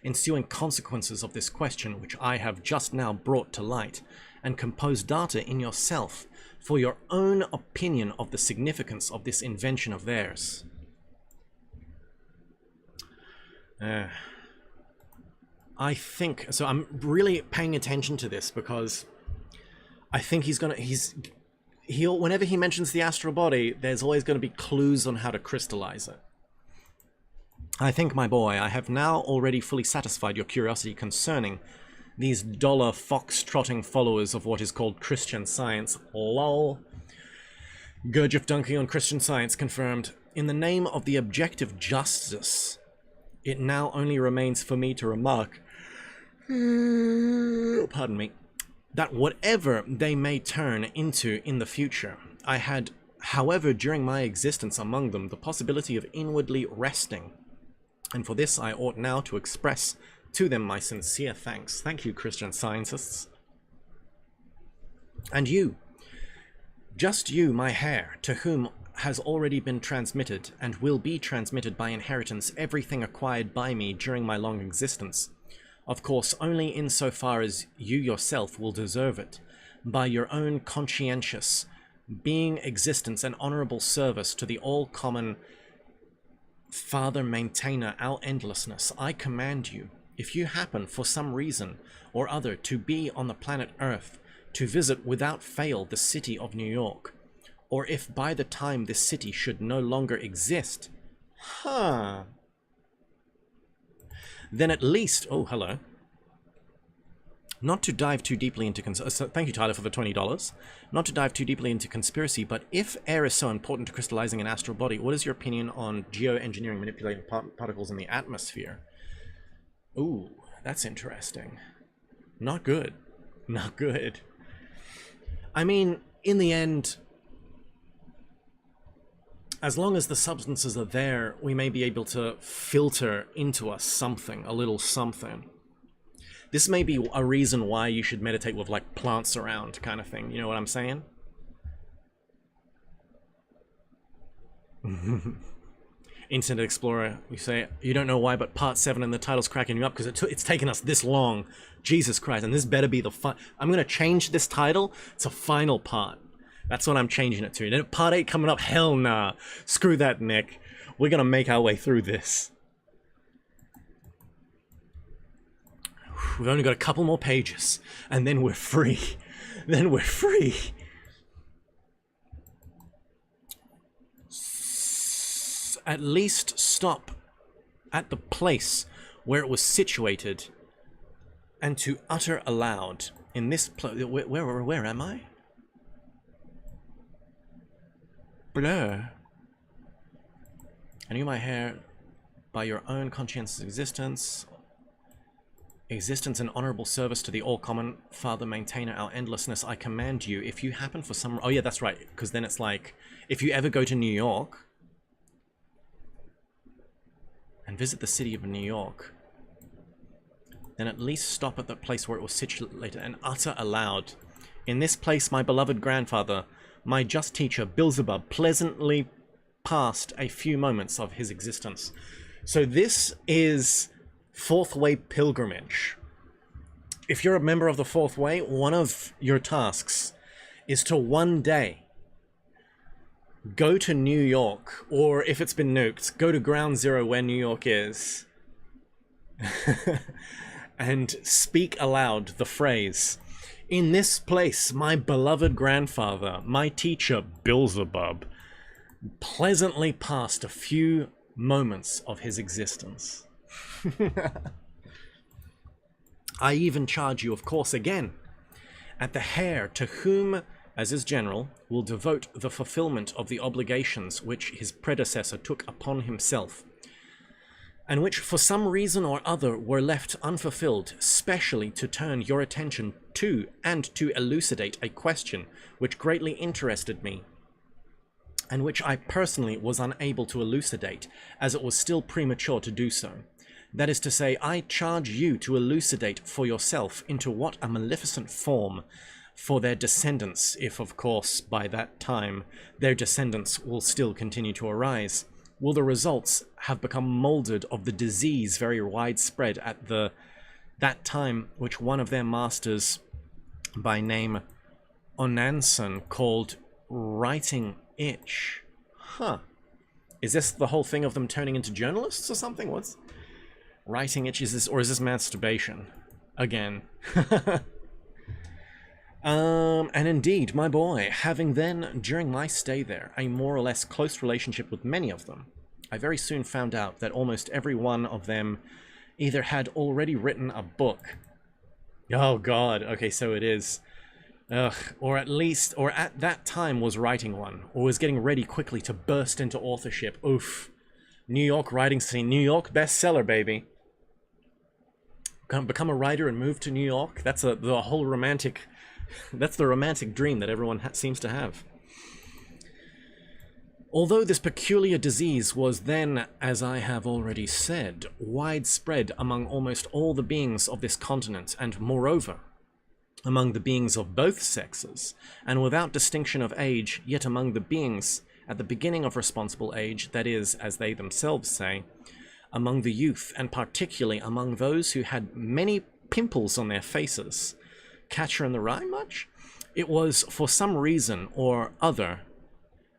ensuing consequences of this question which I have just now brought to light, and compose data in yourself for your own opinion of the significance of this invention of theirs. I think, so I'm really paying attention to this because I think he'll whenever he mentions the astral body, there's always going to be clues on how to crystallize it. I think, my boy, I have now already fully satisfied your curiosity concerning these dollar fox-trotting followers of what is called Christian Science. Lol. Gurdjieff dunking on Christian Science confirmed. In the name of the objective justice, it now only remains for me to remark, pardon me, that whatever they may turn into in the future, I had, however, during my existence among them, the possibility of inwardly resting, and for this I ought now to express to them my sincere thanks. Thank you, Christian Scientists. And you, just you, my heir, to whom has already been transmitted and will be transmitted by inheritance everything acquired by me during my long existence, of course only insofar as you yourself will deserve it, by your own conscientious being, existence, and honorable service to the all-common Father, maintainer, our endlessness, I command you, if you happen for some reason or other to be on the planet Earth, to visit without fail the city of New York, or if by the time this city should no longer exist, then at least, oh, hello, not to dive too deeply into, thank you, Tyler, for the $20, not to dive too deeply into conspiracy, but if air is so important to crystallizing an astral body, what is your opinion on geoengineering manipulating particles in the atmosphere? Ooh, that's interesting. Not good. Not good. I mean, in the end, as long as the substances are there, we may be able to filter into us something, a little something. This may be a reason why you should meditate with, like, plants around kind of thing. You know what I'm saying? Internet Explorer, we say, you don't know why, but part 7 and the title's cracking you up because it's taken us this long. Jesus Christ, and this better be the I'm going to change this title to final part. That's what I'm changing it to. And then part 8 coming up, hell nah. Screw that, Nick. We're going to make our way through this. We've only got a couple more pages, and then we're free. Then we're free. At least stop at the place where it was situated, and to utter aloud in this place. Where am I? Blur. I knew my hair by your own conscientious existence and honorable service to the all-common Father, maintainer, our endlessness, I command you, if you happen for some... Oh yeah, that's right, because then it's like, if you ever go to New York and visit the city of New York, then at least stop at the place where it was situated and utter aloud, in this place my beloved grandfather, my just teacher, Beelzebub, pleasantly passed a few moments of his existence. So this is Fourth Way pilgrimage. If you're a member of the Fourth Way, one of your tasks is to one day go to New York, or if it's been nuked, go to Ground Zero where New York is, and speak aloud the phrase, in this place my beloved grandfather, my teacher Beelzebub, pleasantly passed a few moments of his existence. I even charge you, of course, again, at the heir to whom, as is general, will devote the fulfillment of the obligations which his predecessor took upon himself, and which for some reason or other were left unfulfilled, specially to turn your attention to and to elucidate a question which greatly interested me, and which I personally was unable to elucidate, as it was still premature to do so. That is to say, I charge you to elucidate for yourself into what a maleficent form for their descendants, if of course by that time their descendants will still continue to arise, will the results have become molded of the disease very widespread at that time, which one of their masters by name Onanson called writing itch. Huh. Is this the whole thing of them turning into journalists or something? What's writing itch? Is this, or is this masturbation? Again. And indeed, my boy, having then, during my stay there, a more or less close relationship with many of them, I very soon found out that almost every one of them either had already written a book. Oh god, okay, so it is. Or at least, or at that time was writing one, or was getting ready quickly to burst into authorship. Oof. New York writing scene. New York bestseller, baby. Become a writer and move to New York. That's the whole romantic... That's the romantic dream that everyone seems to have. Although this peculiar disease was then, as I have already said, widespread among almost all the beings of this continent, and moreover, among the beings of both sexes, and without distinction of age, yet among the beings at the beginning of responsible age, that is, as they themselves say, among the youth, and particularly among those who had many pimples on their faces. Catcher in the Rye much? It was, for some reason or other,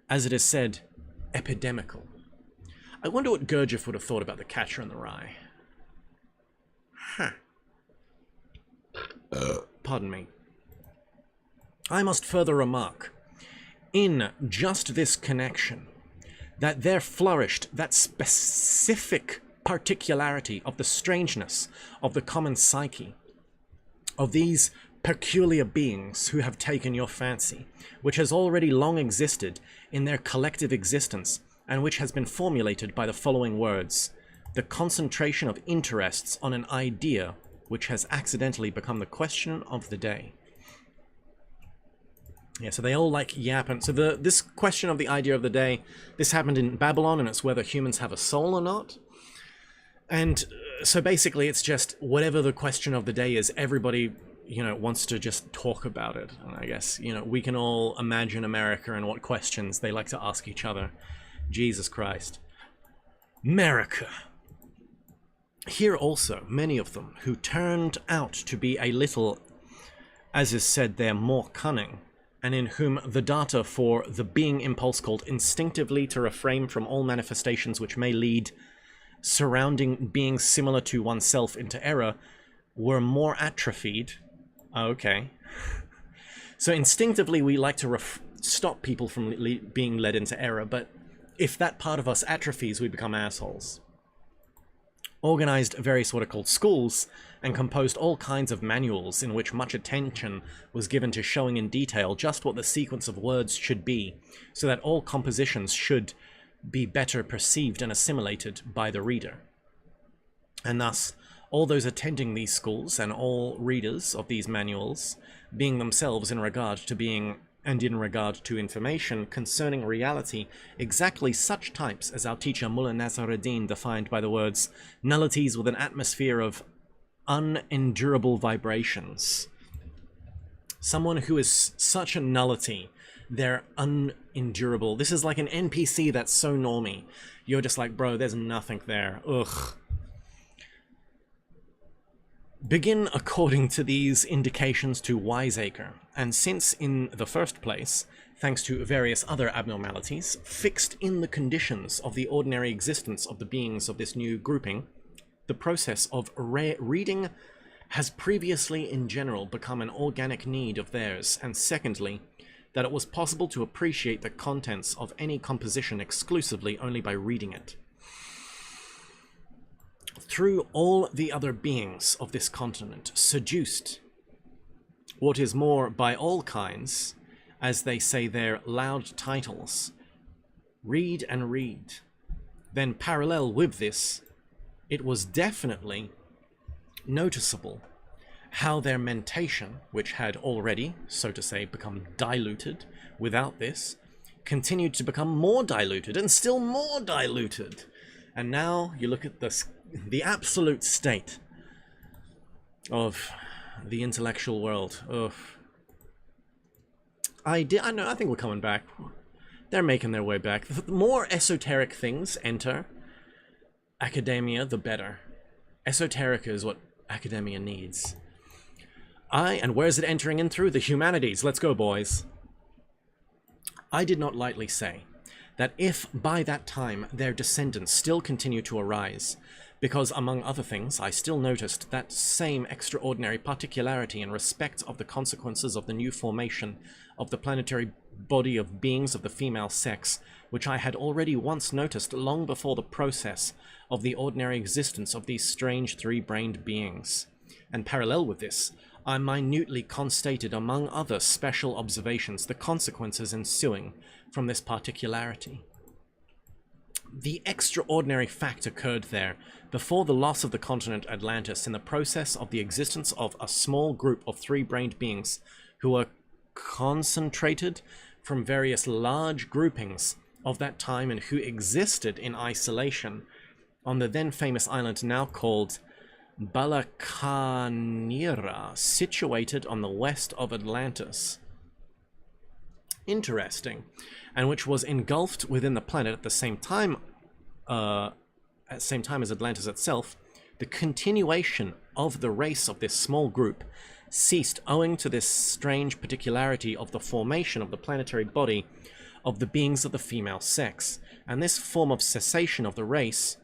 as it is said, epidemical. I wonder what Gurdjieff would have thought about the Catcher in the Rye. Huh. Pardon me. I must further remark, in just this connection, that there flourished that specific particularity of the strangeness of the common psyche, of these peculiar beings who have taken your fancy, which has already long existed in their collective existence, and which has been formulated by the following words: the concentration of interests on an idea which has accidentally become the question of the day. Yeah, so they all like yap, and so this question of the idea of the day, this happened in Babylon, and it's whether humans have a soul or not. And so basically it's just whatever the question of the day is, everybody, you know, wants to just talk about it. And I guess, you know, we can all imagine America and what questions they like to ask each other. Jesus Christ. America. Here also, many of them who turned out to be a little, as is said there, more cunning, and in whom the data for the being impulse called instinctively to refrain from all manifestations which may lead surrounding beings similar to oneself into error were more atrophied. Okay. So instinctively we like to stop people from being led into error, but if that part of us atrophies, we become assholes. Organized various what are called schools, and composed all kinds of manuals in which much attention was given to showing in detail just what the sequence of words should be, so that all compositions should be better perceived and assimilated by the reader. And thus, all those attending these schools and all readers of these manuals, being themselves in regard to being and in regard to information concerning reality, exactly such types as our teacher Mullah Nasruddin defined by the words, nullities with an atmosphere of unendurable vibrations. Someone who is such a nullity, they're unendurable. This is like an NPC that's so normie. You're just like, bro, there's nothing there. Ugh. Begin according to these indications to wiseacre, and since in the first place, thanks to various other abnormalities, fixed in the conditions of the ordinary existence of the beings of this new grouping, the process of reading has previously in general become an organic need of theirs, and secondly, that it was possible to appreciate the contents of any composition exclusively only by reading it. Through all the other beings of this continent, seduced, what is more, by all kinds, as they say their loud titles, read and read. Then parallel with this, it was definitely noticeable how their mentation, which had already, so to say, become diluted without this, continued to become more diluted and still more diluted. And now you look at the absolute state of the intellectual world. Ugh. I think we're coming back. They're making their way back. The more esoteric things enter academia, the better. Esoteric is what academia needs. And where's it entering in through? The humanities. Let's go, boys. I did not lightly say that if by that time their descendants still continue to arise, because among other things I still noticed that same extraordinary particularity in respect of the consequences of the new formation of the planetary body of beings of the female sex, which I had already once noticed long before the process of the ordinary existence of these strange three-brained beings. And parallel with this, I minutely constated among other special observations the consequences ensuing from this particularity. The extraordinary fact occurred there before the loss of the continent Atlantis in the process of the existence of a small group of three-brained beings who were concentrated from various large groupings of that time and who existed in isolation on the then famous island now called Balakanira, situated on the west of Atlantis. Interesting. And which was engulfed within the planet at the same time as Atlantis itself. The continuation of the race of this small group ceased owing to this strange particularity of the formation of the planetary body of the beings of the female sex, and this form of cessation of the race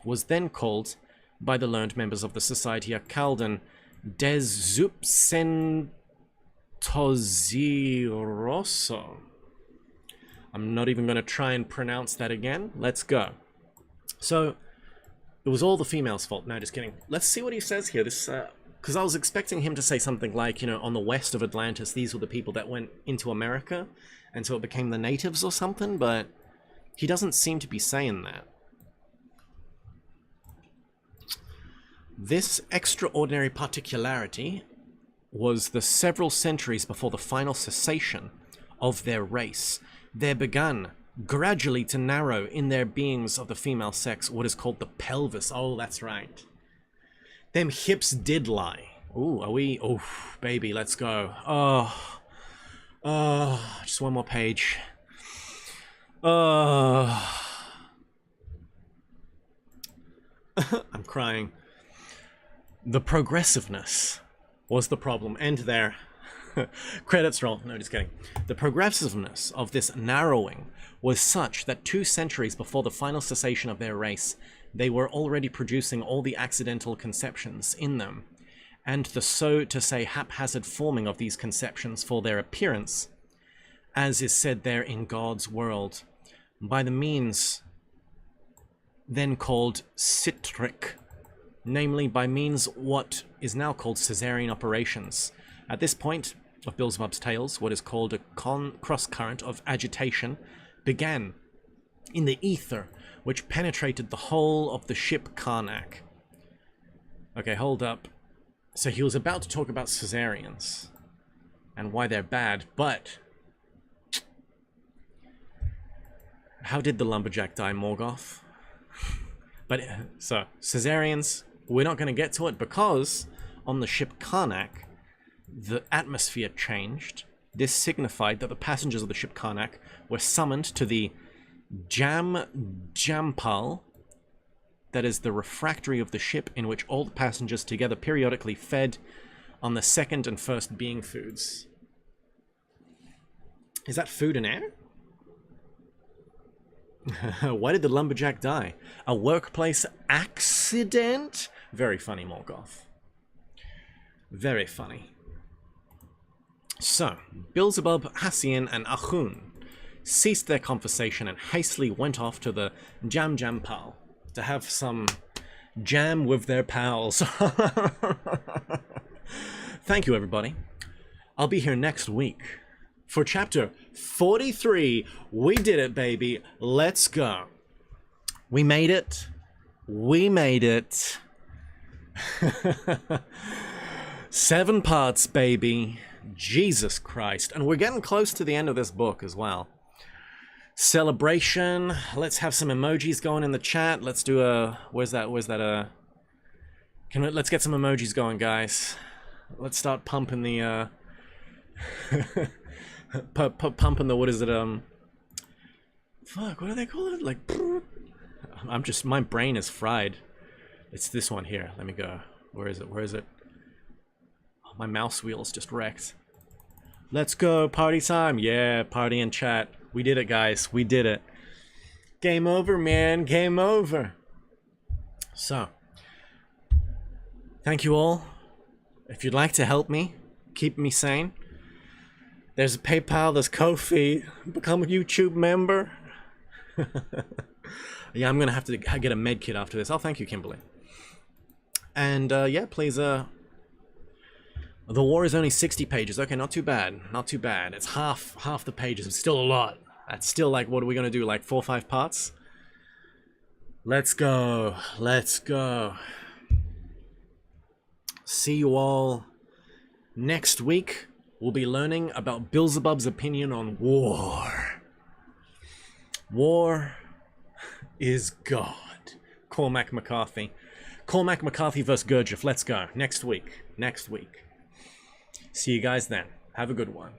was then called by the learned members of the Societia Caldan Desubsentoziroso. I'm not even going to try and pronounce that again. Let's go. So, it was all the females' fault. No, just kidding. Let's see what he says here. This, because I was expecting him to say something like, you know, on the west of Atlantis, these were the people that went into America, and so it became the natives or something, but he doesn't seem to be saying that. This extraordinary particularity was the several centuries before the final cessation of their race. There began gradually to narrow in their beings of the female sex what is called the pelvis. Oh, that's right. Them hips did lie. Ooh, are we? Oh, baby, let's go. Just one more page. I'm crying. The progressiveness was the problem. End there. Credits roll. No, just kidding. The progressiveness of this narrowing was such that 2 centuries before the final cessation of their race, they were already producing all the accidental conceptions in them, and the so to say haphazard forming of these conceptions for their appearance, as is said there in God's world, by the means then called citric, namely by means what is now called Caesarean operations. At this point of Beelzebub's tales, what is called a cross-current of agitation began in the ether, which penetrated the whole of the ship Karnak. Okay, hold up. So he was about to talk about Caesareans and why they're bad, but how did the lumberjack die, Morgoth? But so Caesareans, we're not going to get to it because on the ship Karnak, the atmosphere changed. This signified that the passengers of the ship Karnak were summoned to the Jampal, that is the refractory of the ship in which all the passengers together periodically fed on the second and first being foods. Is that food and air? Why did the lumberjack die? A workplace accident? Very funny, Morgoth. Very funny. So, Beelzebub, Hassian, and Achun ceased their conversation and hastily went off to the Jampal to have some jam with their pals. Thank you, everybody. I'll be here next week for chapter 43. We did it, baby. Let's go. We made it. We made it. 7 parts, baby. Jesus Christ. And we're getting close to the end of this book as well. Celebration. Let's have some emojis going in the chat. Let's do a... Let's get some emojis going, guys. Let's start pumping the... pumping the... What is it? Fuck, what do they call it? Like... I'm just... My brain is fried. It's this one here. Let me go. Where is it? Where is it? My mouse wheel's just wrecked. Let's go, party time. Yeah, party in chat. We did it, guys. We did it. Game over, man. Game over. So, thank you all. If you'd like to help me, keep me sane, there's a PayPal, there's Ko-fi. Become a YouTube member. Yeah, I'm gonna have to get a med kit after this. Oh, thank you, Kimberly. And, yeah, please, the war is only 60 pages. Okay, not too bad. Not too bad. It's half the pages. It's still a lot. That's still like, what are we gonna do? Like 4 or 5 parts? Let's go. Let's go. See you all next week. We'll be learning about Beelzebub's opinion on war. War is God. Cormac McCarthy. Cormac McCarthy vs. Gurdjieff. Let's go. Next week. Next week. See you guys then. Have a good one.